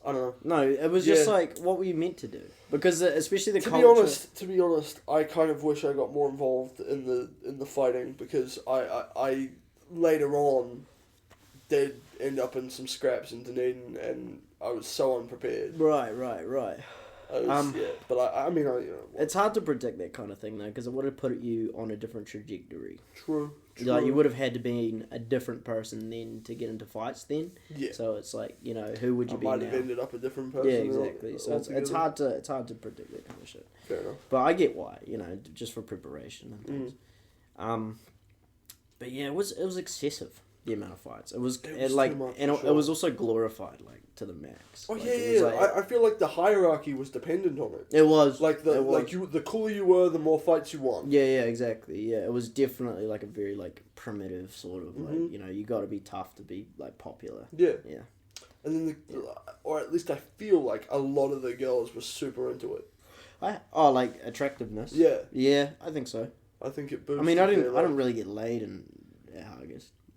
I don't know. No, it was just like, what were you meant to do? Because especially the To culture... be honest, I kind of wish I got more involved in the fighting, because I later on did end up in some scraps in Dunedin, and I was so unprepared. Right. But I mean, you know. It's hard to predict that kind of thing, though, because it would have put you on a different trajectory. True. Like, you would have had to be a different person then to get into fights then. Yeah. So it's like, you know, who would you be now? I might have ended up a different person. Yeah, exactly. So it's hard to predict that kind of shit. Fair enough. But I get why, you know, just for preparation and things. But yeah, it was excessive, the amount of fights. It was like, too much, and for it sure. was also glorified, like, to the max. Oh like, yeah, it was yeah. like- I feel like the hierarchy was dependent on it. It was The cooler you were, the more fights you won. Yeah, exactly. Yeah, it was definitely like a very like primitive sort of like, you know, you got to be tough to be like popular. Yeah. Yeah. And then or at least I feel like a lot of the girls were super into it. Like attractiveness. Yeah. Yeah, I think so. I think it boosted. I mean, I didn't really get laid in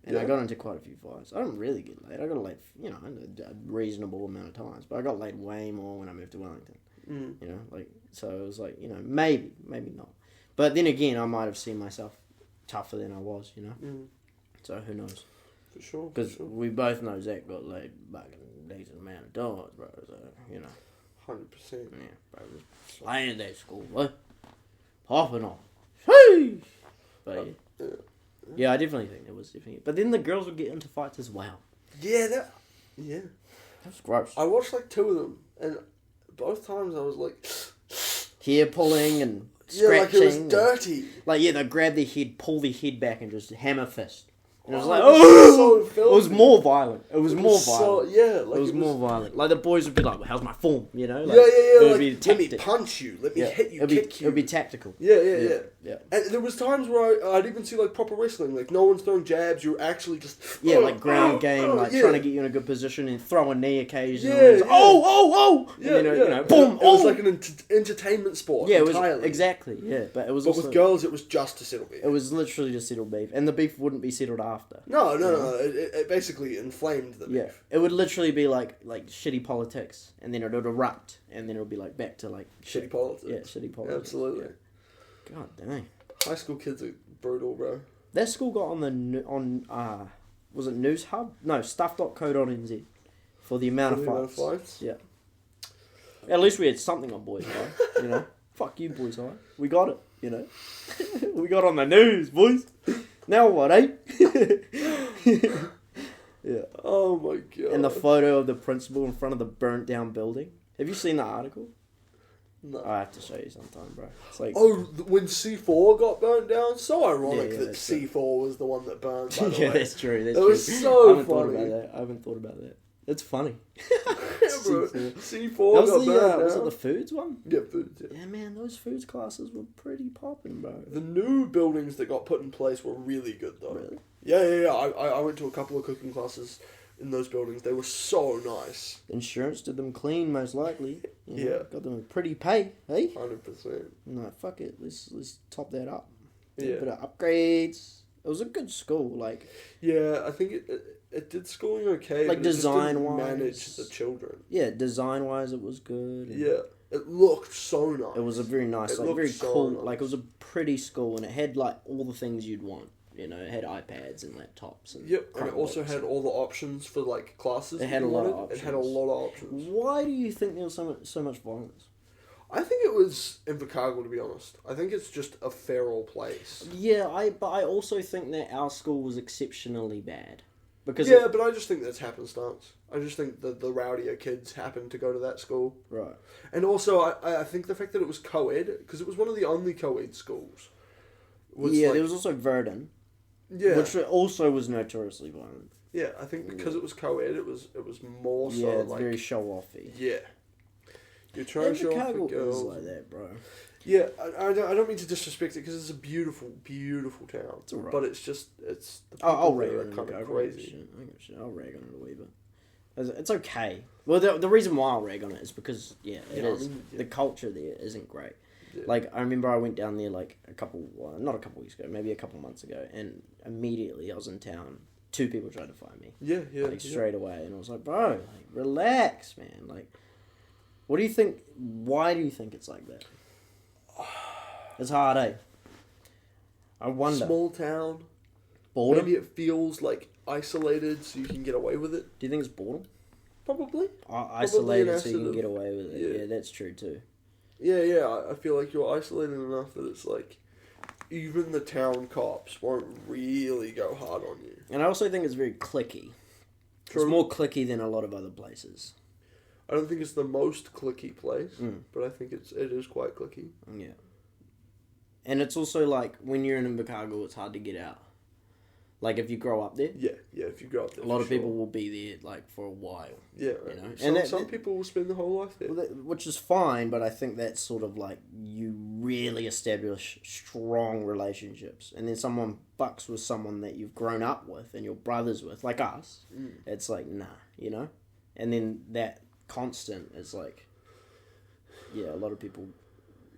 And I got into quite a few fights. I don't really get laid. I got laid, you know, a reasonable amount of times. But I got laid way more when I moved to Wellington. You know, like, so it was like, you know, maybe not. But then again, I might have seen myself tougher than I was, you know. So who knows? For sure. Because we both know Zach got laid back in a decent amount of times, bro. So, you know. 100%. Yeah, bro. Was slaying that school, bro. Popping off. Sheesh! But yeah, I definitely think there was definitely. But then the girls would get into fights as well. Yeah, that was gross. I watched like 2 of them, and both times I was like... Hair pulling and scratching. Yeah, like it was dirty. Like, yeah, they'd grab their head, pull their head back, and just hammer fist. And it was like, so it was more violent. It was more violent. Like it was more violent. Like, the boys would be like, well, how's my form? You know? Like, yeah. It would like, be let me tactic. punch you. Let me hit you, kick you. It would be tactical. Yeah. And there was times where I'd even see, like, proper wrestling. Like, no one's throwing jabs. You're actually just... Yeah, like ground game, like trying to get you in a good position and throw a knee occasionally. Yeah, like, oh! Yeah, and then, you know, boom! It was like an entertainment sport. Yeah, it was entirely. exactly. Yeah, but it was. But also, with girls, it was just to settle beef. It was literally just settle beef, and the beef wouldn't be settled after. No. It basically inflamed the beef. Yeah, it would literally be like shitty politics, and then it would erupt, and then it would be like back to like Shitty politics. Yeah, shitty politics. Absolutely. Yeah. God dang. High school kids are brutal, bro. That school got was it News Hub? No, stuff.co.nz for the amount of fights. Yeah. At least we had something on Boys High, you know. Fuck you, Boys High. We got it, you know. We got on the news, boys. Now what, eh? Yeah. Oh my god. And the photo of the principal in front of the burnt down building. Have you seen the article? No. I have to show you sometime, bro. It's like when C4 got burnt down, so ironic that C4 was the one that burned. By the yeah, way. that's true. That was so funny. I haven't thought about that. It's funny. Yeah, bro. C4 was got burned down. Was it the foods one? Yeah, foods. Yeah. Yeah, man, those foods classes were pretty popping, bro. The new buildings that got put in place were really good, though. Really? Yeah. I went to a couple of cooking classes in those buildings. They were so nice. Insurance did them clean, most likely. You know, Yeah. got them a pretty pay, eh? 100%. No, fuck it. Let's top that up. Yeah. Bit of upgrades. It was a good school, like. Yeah, I think it did schooling okay. Like but it just didn't design-wise. manage the children. Yeah, design wise, it was good. Yeah, it looked so nice. It was a very nice, It like looked very so cool. nice. Like it was a pretty school, and it had like all the things you'd want. You know, it had iPads and laptops and. Yep, and it also Chromebooks had all the options for like classes. It had a lot of options. It had a lot of options. Why do you think there was so much violence? I think it was Invercargill, to be honest. I think it's just a feral place. Yeah, but I also think that our school was exceptionally bad. Because Yeah, but I just think that's happenstance. I just think that the rowdier kids happened to go to that school. Right. And also, I think the fact that it was co-ed, because it was one of the only co-ed schools. Yeah, there was also Verdun. Yeah. Which also was notoriously violent. Yeah, I think because it was co-ed, it was more so Yeah, it's like... very show-offy. Yeah. You're trying to show off the Invercargill girls. is like that, bro. Yeah, I don't mean to disrespect it because it's a beautiful, beautiful town. It's alright. But it's just, it's... The I'll people rag there on are it. kind I of give a crazy. shit. I'll rag on it a wee bit. It's okay. Well, the reason why I'll rag on it is because, it is. I mean, The culture there isn't great. Yeah. Like, I remember I went down there, like, not a couple weeks ago, maybe a couple months ago, and immediately I was in town. 2 people tried to find me. Yeah. Like, straight away. And I was like, bro, like, relax, man. Like, what do you think? Why do you think it's like that? It's hard, eh? I wonder. Small town. Boredom? Maybe it feels like isolated so you can get away with it. Do you think it's boredom? Probably. Isolated so you can of- get away with it. yeah. Yeah, that's true too. Yeah, I feel like you're isolated enough that it's like... Even the town cops won't really go hard on you. And I also think it's very cliquey. True. It's more cliquey than a lot of other places. I don't think it's the most clicky place, Mm. but I think it is quite clicky. Yeah. And it's also like, when you're in Invercargill, it's hard to get out. Like, if you grow up there, Yeah, if you go up there. a lot for of people sure. will be there, like, for a while. Yeah, you know. Some, And some people will spend their whole life there. Which is fine, but I think that's sort of like, you really establish strong relationships. And then someone fucks with someone that you've grown up with and you're brothers with, like us. Mm. It's like, nah, you know? And then that constant is like, yeah, a lot of people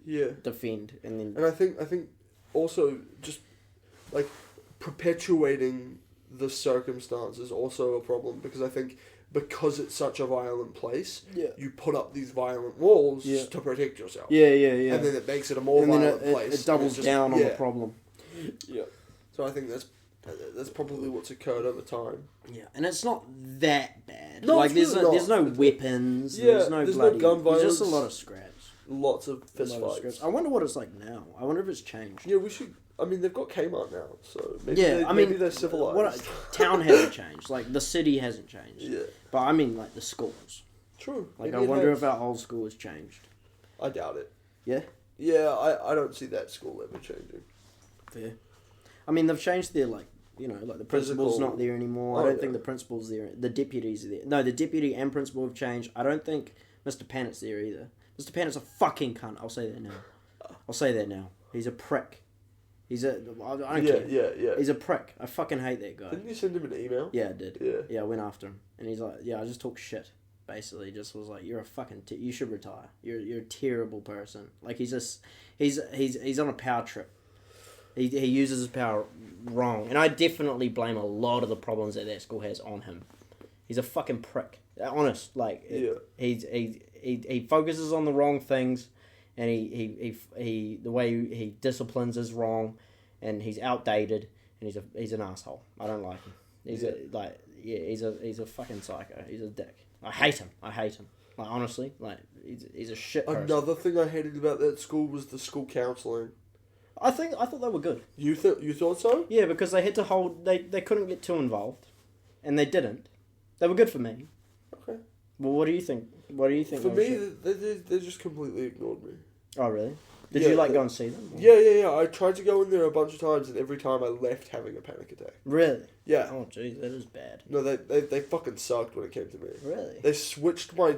Yeah. defend. And then, And I think also just like perpetuating the circumstance is also a problem, because I think because it's such a violent place, you put up these violent walls to protect yourself. Yeah. And then it makes it a more violent place. It doubles down on the problem. Yeah. So I think that's probably what's occurred over time. Yeah, and it's not that bad. No, like it's there's no weapons. Yeah, there's no gun violence. There's just a lot of scraps. Lots of fist fights. I wonder what it's like now. I wonder if it's changed. Yeah, we should. I mean, they've got Kmart now, so maybe maybe they're civilized. Town hasn't changed. Like the city hasn't changed. Yeah. But I mean, like the schools. True. Like maybe I wonder if our old school has changed. I doubt it. Yeah. Yeah, I don't see that school ever changing. Fair. I mean, they've changed their like the principal's not there anymore. I don't think the principal's there. The deputy's there. No, the deputy and principal have changed. I don't think Mr. Pannett's there either. Mr. Pannett's a fucking cunt. I'll say that now. He's a prick. I don't care. Yeah. He's a prick. I fucking hate that guy. Didn't you send him an email? Yeah, I did. Yeah. Yeah, I went after him. And he's like, I just talk shit. Basically, just was like, you're a fucking... you should retire. You're a terrible person. Like, he's on a power trip. He uses his power wrong. And I definitely blame a lot of the problems that school has on him. He's a fucking prick. Honest. Like, he focuses on the wrong things, and he the way he disciplines is wrong, and he's outdated, and he's an asshole. I don't like him. He's a fucking psycho. He's a dick. I hate him. Like, honestly, like he's a shit person. Another thing I hated about that school was the school counselling. I thought they were good. You thought so? Yeah, because they had to hold. They couldn't get too involved, and they didn't. They were good for me. Okay. Well, what do you think? For me, they just completely ignored me. Oh, really? Did you go and see them? Or? Yeah. I tried to go in there a bunch of times, and every time I left having a panic attack. Really? Yeah. Oh, jeez, that is bad. No, they fucking sucked when it came to me. Really? They switched my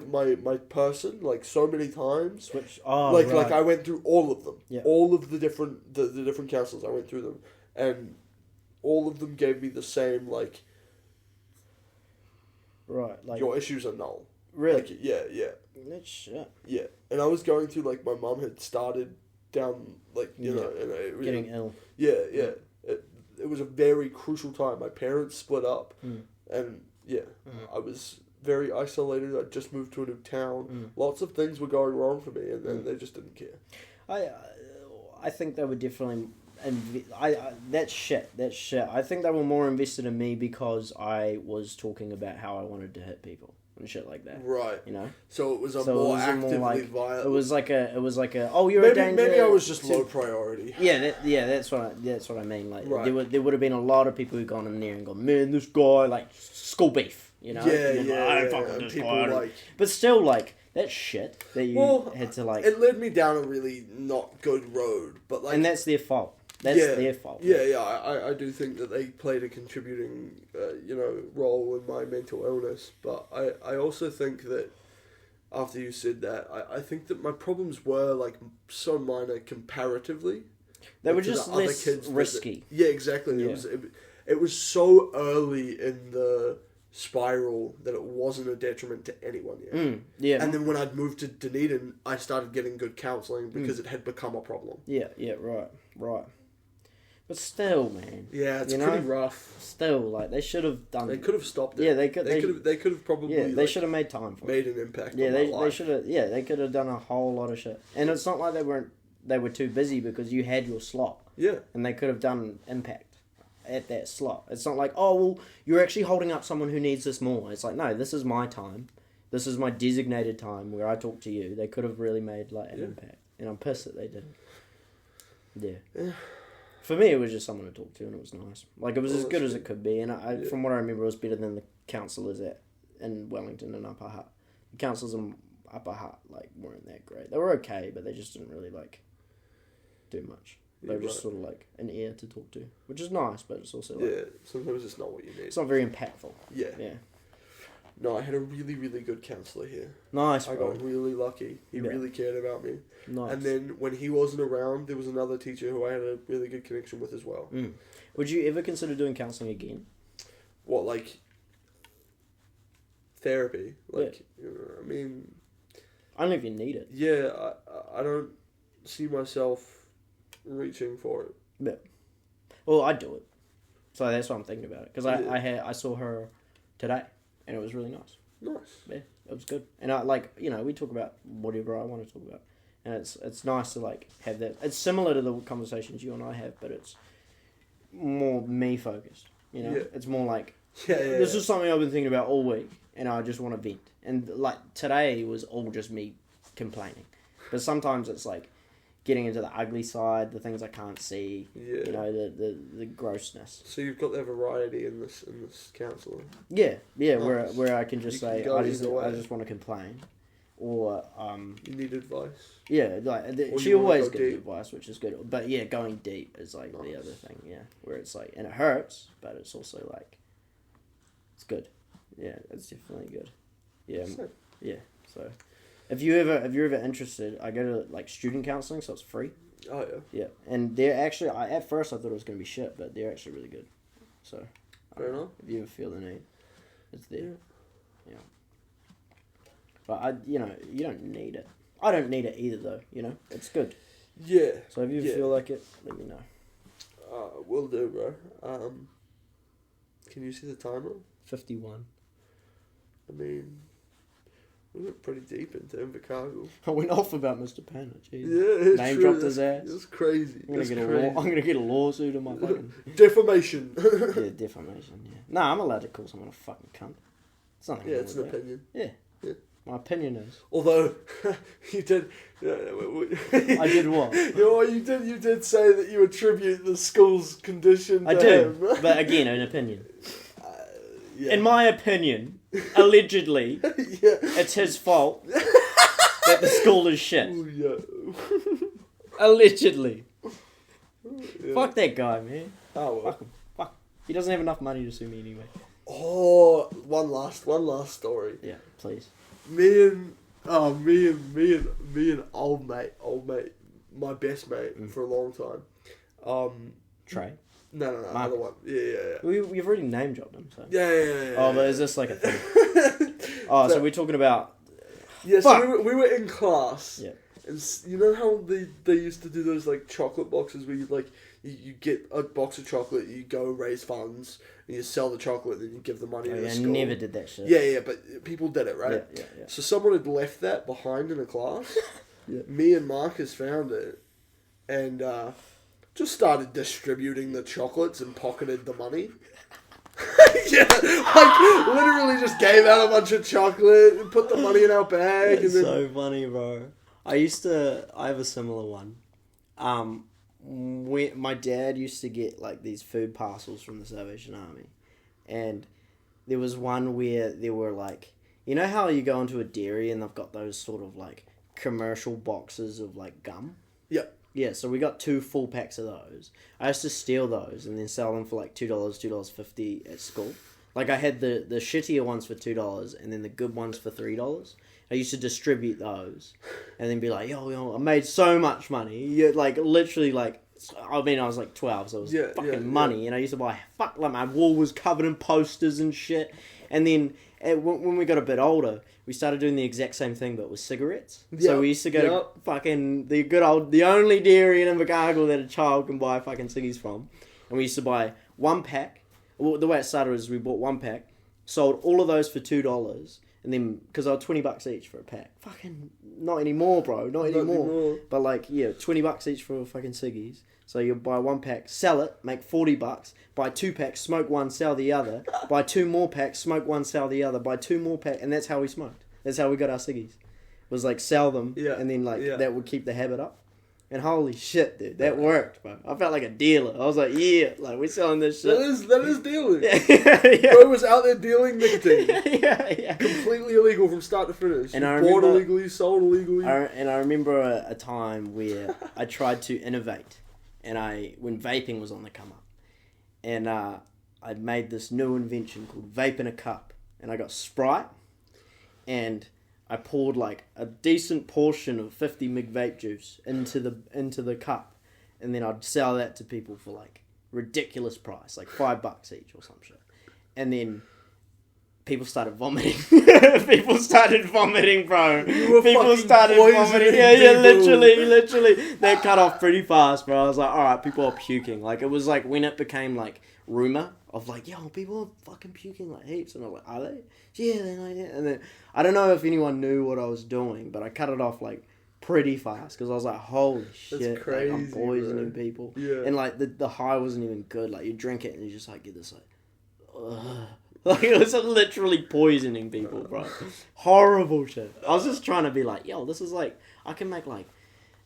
person like so many times. Oh, like right. like I went through all of them. Yeah. All of the different councils, I went through them, and all of them gave me the same like. Right, like your issues are null. Really? Like, yeah. That's shit. Yeah, and I was going through like my mum had started down like you know and getting ill. Yeah. It was a very crucial time. My parents split up, and I was very isolated. I just moved to a new town. Lots of things were going wrong for me, and then they just didn't care. I think they were definitely. That's shit. I think they were more invested in me because I was talking about how I wanted to hit people and shit like that. Right. You know. So it was more actively violent. It was like a. Oh, you're maybe, a danger. Maybe I was just low priority. Yeah. That's what I mean. Like right. there would have been a lot of people who gone in there and gone, man, this guy like school beef. You know. Yeah. Fucking this people guy. like. But still, like. That's shit that you had to like. It led me down a really not good road, but like. And that's their fault. That's their fault. Yeah. I do think that they played a contributing, role in my mental illness. But I also think that after you said that, I think that my problems were like so minor comparatively. They were just less risky. Yeah, exactly. Yeah. It was so early in the spiral that it wasn't a detriment to anyone yet. Yeah. And then when I'd moved to Dunedin, I started getting good counselling because it had become a problem. Yeah, right. But still, man. Yeah, it's pretty rough. Still, like they should have done. They could have stopped it. Yeah, they could have probably. Yeah, they should have made time for made an impact. Yeah, on they my life. should have. Yeah, they could have done a whole lot of shit. And it's not like they were too busy because you had your slot. Yeah. And they could have done impact at that slot. It's not like, oh well, you're actually holding up someone who needs this more. It's like, no, this is my time. This is my designated time where I talk to you. They could have really made like an impact, and I'm pissed that they didn't. Yeah. For me, it was just someone to talk to, and it was nice. Like, it was as good as it could be, and from what I remember, it was better than the counsellors in Wellington and Upper Hutt. The counsellors in Upper Hutt, like, weren't that great. They were okay, but they just didn't really, like, do much. They were just sort of, like, an ear to talk to, which is nice, but it's also, like... Yeah, sometimes it's not what you need. It's not very impactful. Yeah. Yeah. No, I had a really, really good counsellor here. Nice, I got really lucky. He really cared about me. Nice. And then when he wasn't around, there was another teacher who I had a really good connection with as well. Would you ever consider doing counselling again? What, like therapy? Like, I mean... I don't know if you need it. Yeah, I don't see myself reaching for it. Yeah. Well, I'd do it. So that's what I'm thinking about it. Because I saw her today, and it was really nice. Nice. Yeah, it was good. And we talk about whatever I want to talk about. And it's nice to, like, have that. It's similar to the conversations you and I have, but it's more me-focused, you know? Yeah. It's more like, Yeah. this is something I've been thinking about all week, and I just want to vent. And, like, today was all just me complaining. But sometimes it's, like, getting into the ugly side, the things I can't see, you know, the grossness. So you've got that variety in this counselling. Yeah, Nice. where I can just say, can go I just either way. want to complain. Or, You need advice. yeah, like, Or she you wanna always go gives deep. advice, which is good. But, yeah, going deep is, like, the Nice. other thing, yeah. Where it's, like, and it hurts, but it's also, like, it's good. Yeah, it's definitely good. Yeah, yeah, so... If you're ever interested, I go to, like, student counselling, so it's free. Oh, yeah. Yeah, and they're actually, at first I thought it was going to be shit, but they're actually really good. So, Fair enough. if you ever feel the need, it's there. Yeah. But, you don't need it. I don't need it either, though, you know? It's good. Yeah. So if you feel like it, let me know. Will do, bro. Can you see the timer? 51. I mean, we went pretty deep into Invercargill. I went off about Mr. Panda, jeez. Yeah, it's Name true. dropped his ass. It's crazy. I'm gonna get a lawsuit on my fucking... Defamation. Yeah, defamation, yeah. Nah, I'm allowed to call someone a fucking cunt. It's nothing Yeah, wrong it's with an that. opinion. Yeah. Yeah. My opinion is... Although, you did... I did what? You did say that you attribute the school's condition to I do, him. but again, an opinion. Yeah. In my opinion, allegedly, Yeah. it's his fault that the school is shit. Ooh, yeah. Allegedly. Yeah. Fuck that guy, man. Oh, well. Fuck him. Fuck. He doesn't have enough money to sue me anyway. Oh, one last story. Yeah, please. Me and old mate, my best mate for a long time. Trey. No, Marcus. another one. Yeah. We've already name dropped him, so. Yeah. Oh, but is this like a thing? Oh, so we're talking about... Yeah, Fuck. so we were in class. Yeah. And you know how they used to do those, like, chocolate boxes where you get a box of chocolate, you go raise funds, and you sell the chocolate, and then you give the money to the I school. never did that shit. Yeah, but people did it, right? Yeah. So someone had left that behind in a class. Yeah. Me and Marcus found it, and just started distributing the chocolates and pocketed the money. Yeah, like literally just gave out a bunch of chocolate and put the money in our bag. That's and then... so funny, bro. I have a similar one. My dad used to get, like, these food parcels from the Salvation Army. And there was one where there were, like... You know how you go into a dairy and they've got those sort of, like, commercial boxes of, like, gum? Yep. Yeah, so we got 2 full packs of those. I used to steal those and then sell them for, like, $2, $2.50 at school. Like, I had the shittier ones for $2 and then the good ones for $3. I used to distribute those and then be like, yo, I made so much money. Yeah, like, literally, like, I mean, I was like 12, so it was fucking money. And I used to buy, like, my wall was covered in posters and shit. And then when we got a bit older, we started doing the exact same thing, but with cigarettes. Yep. So we used to go to fucking the only dairy in Invercargill that a child can buy fucking ciggies from. And we used to buy 1 pack. Well, the way it started was we bought 1 pack, sold all of those for $2, and then, because they were $20 each for a pack. Fucking, not anymore, bro. Not anymore. But, like, yeah, $20 each for fucking ciggies. So you buy 1 pack, sell it, make $40. Buy 2 packs, smoke 1, sell the other. Buy 2 more packs, smoke 1, sell the other. Buy 2 more packs, and that's how we smoked. That's how we got our ciggies. Was like sell them, and then that would keep the habit up. And holy shit, dude, that worked, bro. I felt like a dealer. I was like, yeah, like, we're selling this shit. That is dealing. Yeah. Bro was out there dealing nicotine. Yeah. Completely illegal from start to finish. And bought illegally, sold illegally. And I remember a time where I tried to innovate, and when vaping was on the come up, and I made this new invention called vape in a cup, and I got Sprite, and I poured, like, a decent portion of 50 mg vape juice into the cup, and then I'd sell that to people for, like, ridiculous price, like $5 each or some shit. And then people started vomiting. People started vomiting, bro. People started vomiting. Yeah, literally. That cut off pretty fast, bro. I was like, all right, people are puking. Like, it was like when it became, like, rumor of like, yo, people are fucking puking like heaps, and I'm like, are they? Yeah, they're like, yeah. And then I don't know if anyone knew what I was doing, but I cut it off like pretty fast because I was like, holy shit, That's crazy, like, I'm poisoning bro. people. Yeah. And like the high wasn't even good. Like you drink it and you just like get this like, ugh. Like it was literally poisoning people, bro. Horrible shit. I was just trying to be like, yo, this is like, I can make like,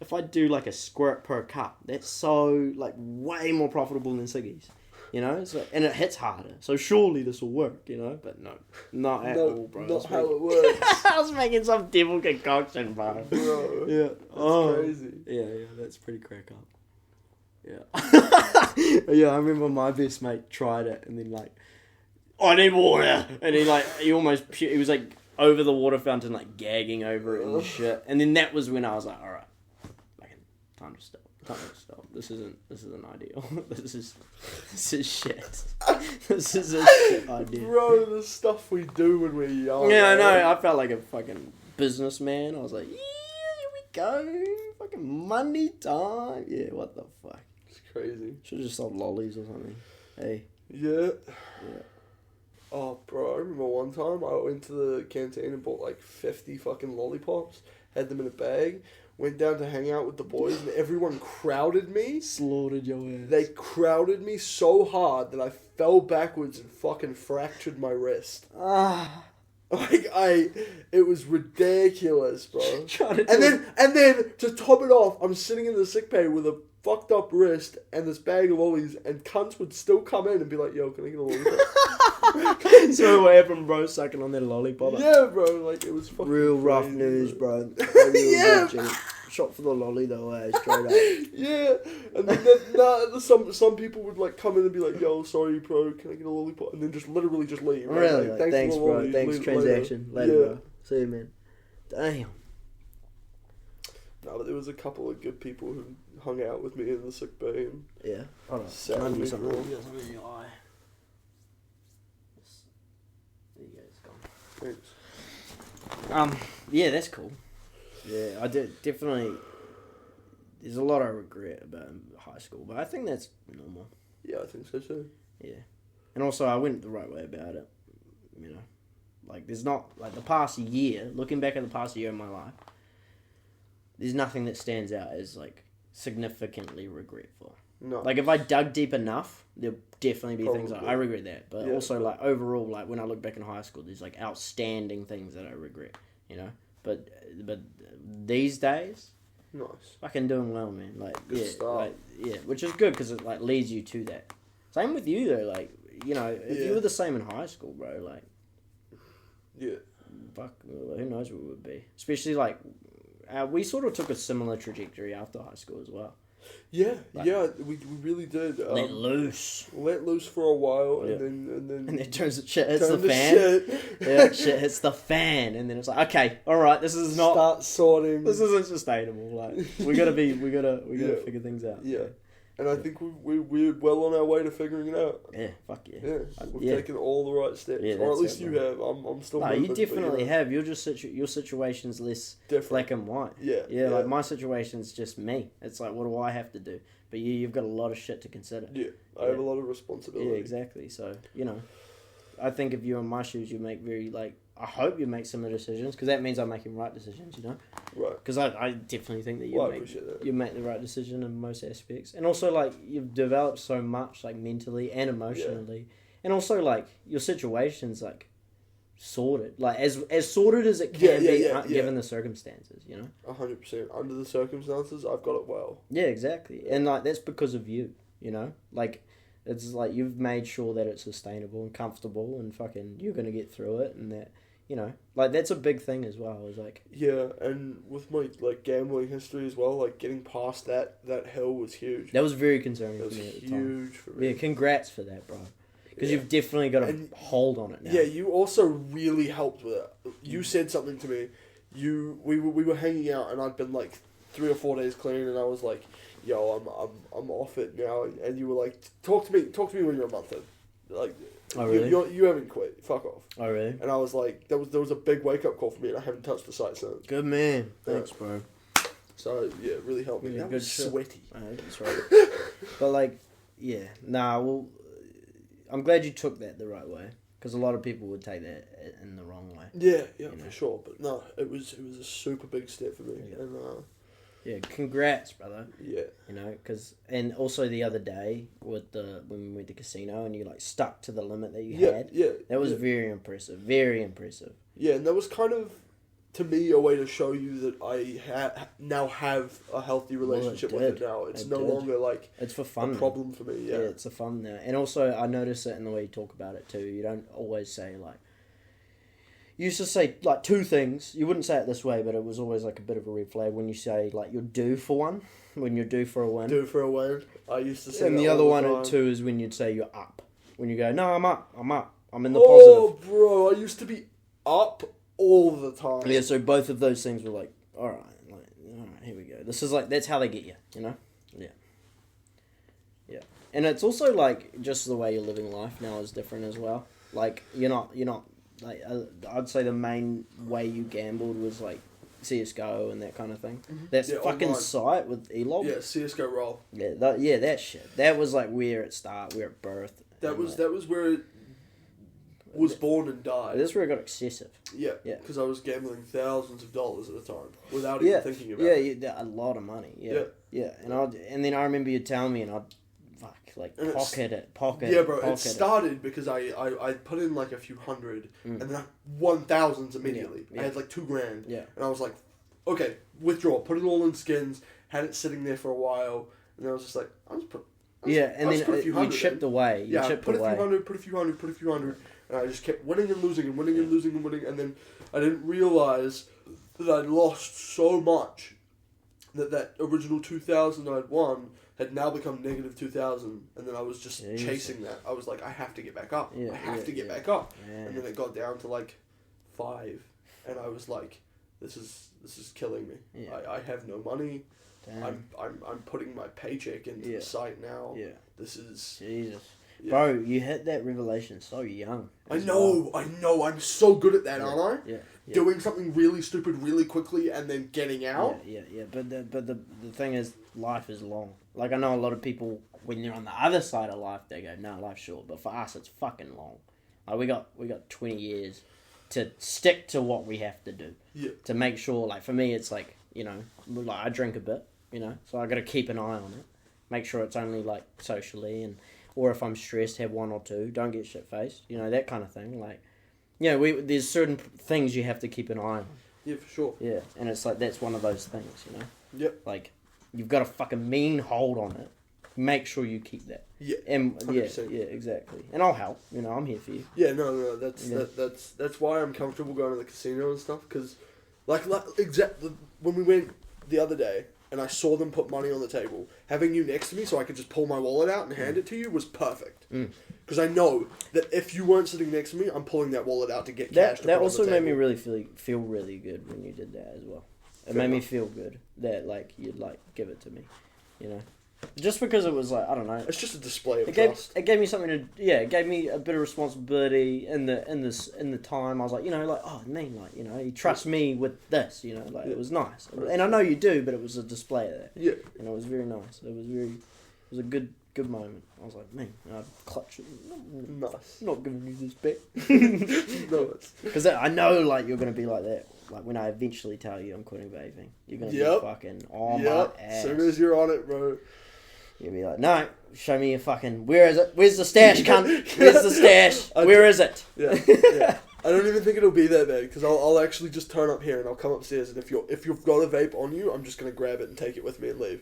if I do like a squirt per cup, that's so like way more profitable than ciggies, you know. So, and it hits harder. So surely this will work, you know. But no, not at all, bro. Not how it works. I was making some devil concoction, bro. Bro, Yeah. that's crazy. Yeah, that's pretty crack up. Yeah. Yeah, I remember my best mate tried it and then like, I need water, and he almost he was like over the water fountain like gagging over it and shit. And then that was when I was like, all right, time to stop. This isn't ideal. This is shit. This is a shit idea. Bro, the stuff we do when we're young. Yeah, I man. know. I felt like a fucking businessman. I was like, yeah, here we go. Fucking money time. Yeah, what the fuck? It's crazy. Should have just sold lollies or something. Hey. Yeah. Yeah. Oh, bro, I remember one time I went to the canteen and bought like 50 fucking lollipops, had them in a bag, went down to hang out with the boys, and everyone crowded me. Slaughtered your ass. They crowded me so hard that I fell backwards and fucking fractured my wrist. Like, it was ridiculous, bro. And then, to top it off, I'm sitting in the sick bay with a fucked up wrist and this bag of lollies, and cunts would still come in and be like, yo, can I get a lollipop? So what happened, bro? Sucking on their lollipop. Yeah, bro, like, it was fucking Real rough crazy, news, bro. bro. Yeah. Shot for the lolly though, straight up. Yeah, and then some people would like come in and be like, yo, sorry, bro, can I get a lollipop? And then just literally just leave. Right? Really? Like, Thanks, for the bro. lollies, Thanks, leave transaction. Later, Yeah. bro. See you, man. Damn. No, but there was a couple of good people who hung out with me in the sick bay. And Yeah. Hold on. Sad Can I do we something? were. You got something in your eye. There you go, it's gone. thanks. Yeah, that's cool. Yeah, I did definitely. There's a lot I regret about high school, but I think that's normal. Yeah, I think so too. Yeah, and also I went the right way about it. You know, like there's not like the past year. Looking back at the past year of my life, there's nothing that stands out as like significantly regretful. No. Like if I dug deep enough, there'll definitely be things Probably. I regret that. But Yeah, also but- like overall, like when I look back in high school, there's like outstanding things that I regret. You know, but these days. Nice. Fucking doing well, man. Like, Good yeah, start. like, yeah, which is good because it like leads you to that. Same with you though, like, you know, if you Yeah. were the same in high school, bro, like, Yeah. fuck, who knows what it would be. Especially like, we sort of took a similar trajectory after high school as well. Yeah, Like- yeah, we really did. Let loose, Let loose for a while, Yeah. and then and then shit hits the turn to fan. shit. Yeah, shit hits the fan, and then it's like, okay, all right, this is not, Start sorting. this isn't sustainable. Like, we gotta Yeah. figure things out. Yeah. And I think we're well on our way to figuring it out. Yeah, fuck yeah. Yeah, we've Yeah. taken all the right steps, Yeah, or at that's least it, you bro. have. I'm still. No, you moving, but, definitely know, have. You're just your situation's less different. black and white. Yeah, Yeah, like my situation's just me. It's like, what do I have to do? But you've got a lot of shit to consider. Yeah, I have a lot of responsibility. Yeah, exactly. So, you know, I think if you're in my shoes, you make very, like, I hope you make similar decisions, because that means I'm making right decisions, you know? Right. Because I definitely think that Well, I appreciate that. you make the right decision in most aspects. And also, like, you've developed so much, like, mentally and emotionally. And also, like, your situation's, like, sorted. Like, as sorted as it can be given the circumstances, you know? 100%. Under the circumstances, I've got it well. Yeah, exactly. And, like, that's because of you, you know? Like, it's like you've made sure that it's sustainable and comfortable and fucking you're going to get through it and that, you know, like, that's a big thing as well. Is like, Yeah, and with my like gambling history as well, like getting past that hill was huge. that was very concerning That for was me at the time. huge for me. Yeah, congrats for that, bro. Because Yeah. you've definitely got a And- hold on it now. Yeah, you also really helped with it. You said something to me. We were hanging out, and I'd been like 3 or 4 days clean, and I was like, "Yo, I'm off it now." And you were like, "Talk to me when you're a month in." Like, Oh, really? you haven't quit. Fuck off. Oh, really? And I was like, there was a big wake up call for me, and I haven't touched the site since. Good man. Thanks, bro. So yeah, it really helped me. Really That good was shit. sweaty. That's right. But, like, yeah. Nah, well, I'm glad you took that the right way, because a lot of people would take that in the wrong way. Yeah, for know? sure. But no, it was a super big step for me, and yeah, congrats, brother. yeah, You know, and also the other day when we went to casino and you like stuck to the limit that you had. Yeah, that was very impressive. Very impressive. Yeah, and that was kind of, to me, a way to show you that I now have a healthy relationship with it now. It's no longer like it's for fun. A problem for me. Yeah, it's a fun now, and also I notice it in the way you talk about it too. You don't always say like. You used to say like two things. You wouldn't say it this way, but it was always like a bit of a red flag when you say like you're due for one, when you're due for a win. Due for a win. I used to say. And that the all other the one time. too is when you'd say you're up. When you go, no, I'm up, I'm in the Oh, positive. bro, I used to be up all the time. Yeah, so both of those things were like, all right, here we go. This is like that's how they get you, you know? Yeah, and it's also like just the way you're living life now is different as well. Like you're not like I'd say the main way you gambled was like CS:GO and that kind of thing. Mm-hmm. That's fucking online. site with Elog. Yeah, CS:GO roll. Yeah, that shit. That was like where it started, where it birthed. That was where it was born and died. That's where it got excessive. Yeah, Yeah. because I was gambling thousands of dollars at a time without even thinking about it. Yeah, a lot of money. Yeah. And then I remember you telling me, and I'd pocket it. Yeah, bro. Pocket It started because I put in like a few hundred, and then I won thousands immediately. Yeah. I had like $2,000. Yeah. And I was like, okay, withdraw. Put it all in skins. Had it sitting there for a while, and then I was just like, I'll just put. And then you chipped away. Yeah, put a few hundred, put a few hundred, and I just kept winning and losing and winning and losing and winning, and then I didn't realize that I'd lost so much that original 2,000 I'd won had now become negative 2,000, and then I was just chasing that. I was like, I have to get back up. I have to get back up, and then it got down to like 5, and I was like, this is killing me. Yeah. I have no money. Damn. I'm putting my paycheck into the site now. Yeah. This is Jesus. Yeah. Bro, you hit that revelation so young. I know. I'm so good at that, aren't I? Yeah. Doing something really stupid really quickly and then getting out. Yeah. But the thing is, life is long. Like I know a lot of people when you're on the other side of life, they go, "No, life's short." But for us, it's fucking long. Like we got 20 years to stick to what we have to do. Yeah. To make sure, like for me, it's like like I drink a bit, so I got to keep an eye on it. Make sure it's only like socially or if I'm stressed, have one or two. Don't get shit faced. That kind of thing. Like, there's certain things you have to keep an eye on. Yeah, for sure. Yeah, and it's like that's one of those things. Yep. Like, you've got a fucking mean hold on it. Make sure you keep that. Yeah. And 100%. yeah, exactly. And I'll help. I'm here for you. Yeah, no, that's why I'm comfortable going to the casino and stuff. Because, like exactly when we went the other day, and I saw them put money on the table, having you next to me so I could just pull my wallet out and hand it to you was perfect. Because I know that if you weren't sitting next to me, I'm pulling that wallet out to get cash. That also made me really feel really good when you did that as well. It made me feel good that like you'd like give it to me, Just because it was like I don't know. It's just a display of trust. It gave me something to it gave me a bit of responsibility in the time. I was like oh man, you trust me with this, it was nice. And I know you do, but it was a display of that. Yeah. And it was very nice. It was a good moment. I was like, man, I'd clutch it. Nice. Not giving you this back. No, because I know you're gonna be like that. Like when I eventually tell you I'm quitting vaping, you're gonna be fucking on my ass. As soon as you're on it, bro. You'll be like, no, show me your fucking... Where is it? Where's the stash, cunt? Where's the stash? Where is it? Yeah. I don't even think it'll be that bad, because I'll actually just turn up here and I'll come upstairs, and if you've got a vape on you, I'm just going to grab it and take it with me and leave.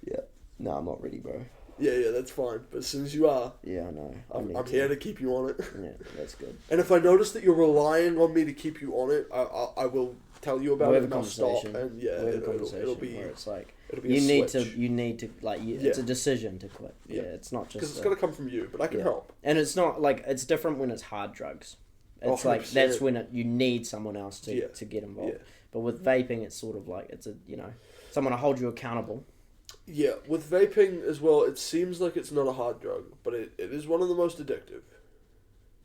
Yeah. No, I'm not ready, bro. Yeah, that's fine. But as soon as you are... Yeah, I know. I'm here to keep you on it. Yeah, that's good. And if I notice that you're relying on me to keep you on it, I will tell you about it and I'll stop. And it'll be... Where it's like... It'll be you need to it's a decision to quit. Yeah, it's not just because it's got to come from you, but I can help. And it's not like it's different when it's hard drugs. It's 100%. That's when you need someone else to get involved. Yeah. But with vaping, it's sort of like it's a someone to hold you accountable. Yeah, with vaping as well, it seems like it's not a hard drug, but it is one of the most addictive.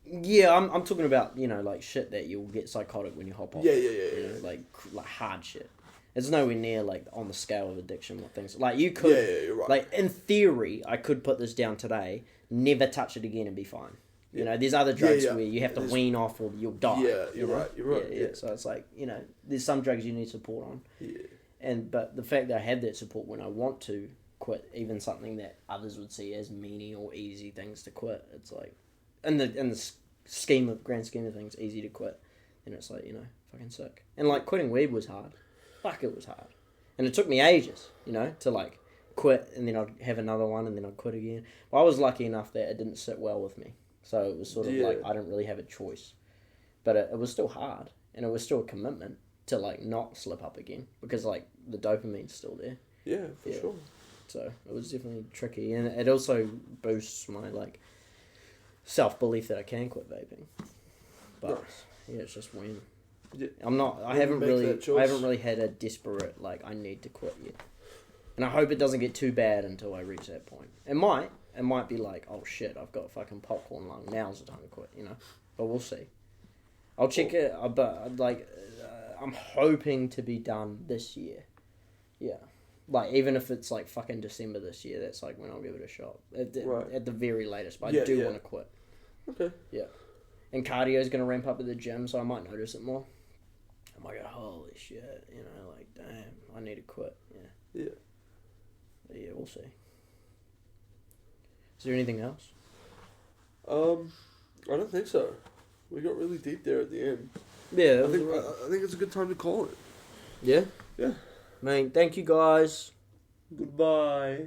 Yeah, I'm talking about like shit that you'll get psychotic when you hop off. Yeah. Like hard shit. It's nowhere near on the scale of addiction what things like you could. Yeah, you're right. Like in theory, I could put this down today, never touch it again and be fine. You know, there's other drugs where you have to wean off or you'll die. Yeah, you're right. Yeah. So it's like, you know, there's some drugs you need support on. Yeah. But the fact that I have that support when I want to quit, even something that others would see as meaty or easy things to quit, it's like, in the grand scheme of things, easy to quit. And it's like, you know, fucking sick. And like quitting weed was hard. Fuck, it was hard. And it took me ages, you know, to like quit, and then I'd have another one, and then I'd quit again. Well, I was lucky enough that it didn't sit well with me. So it was sort of like, I didn't really have a choice. But it was still hard, and it was still a commitment to like not slip up again, because like the dopamine's still there. Yeah, for sure. So it was definitely tricky, and it also boosts my like self-belief that I can quit vaping. But yeah, it's just when I haven't really had a desperate like I need to quit yet. And I hope it doesn't get too bad until I reach that point. It might be like, oh shit, I've got fucking popcorn lung. Now's the time to quit, you know. But we'll see. I'll check it. But like, I'm hoping to be done this year. Yeah, like even if it's like fucking December this year, that's like when I'll give it a shot at the very latest. But I do want to quit. Okay. Yeah, and cardio is gonna ramp up at the gym, so I might notice it more. I might go, holy shit, you know, like damn, I need to quit. Yeah. But yeah, we'll see. Is there anything else? I don't think so. We got really deep there at the end. Yeah, I think it's a good time to call it. Yeah? Yeah. Man, thank you guys. Goodbye.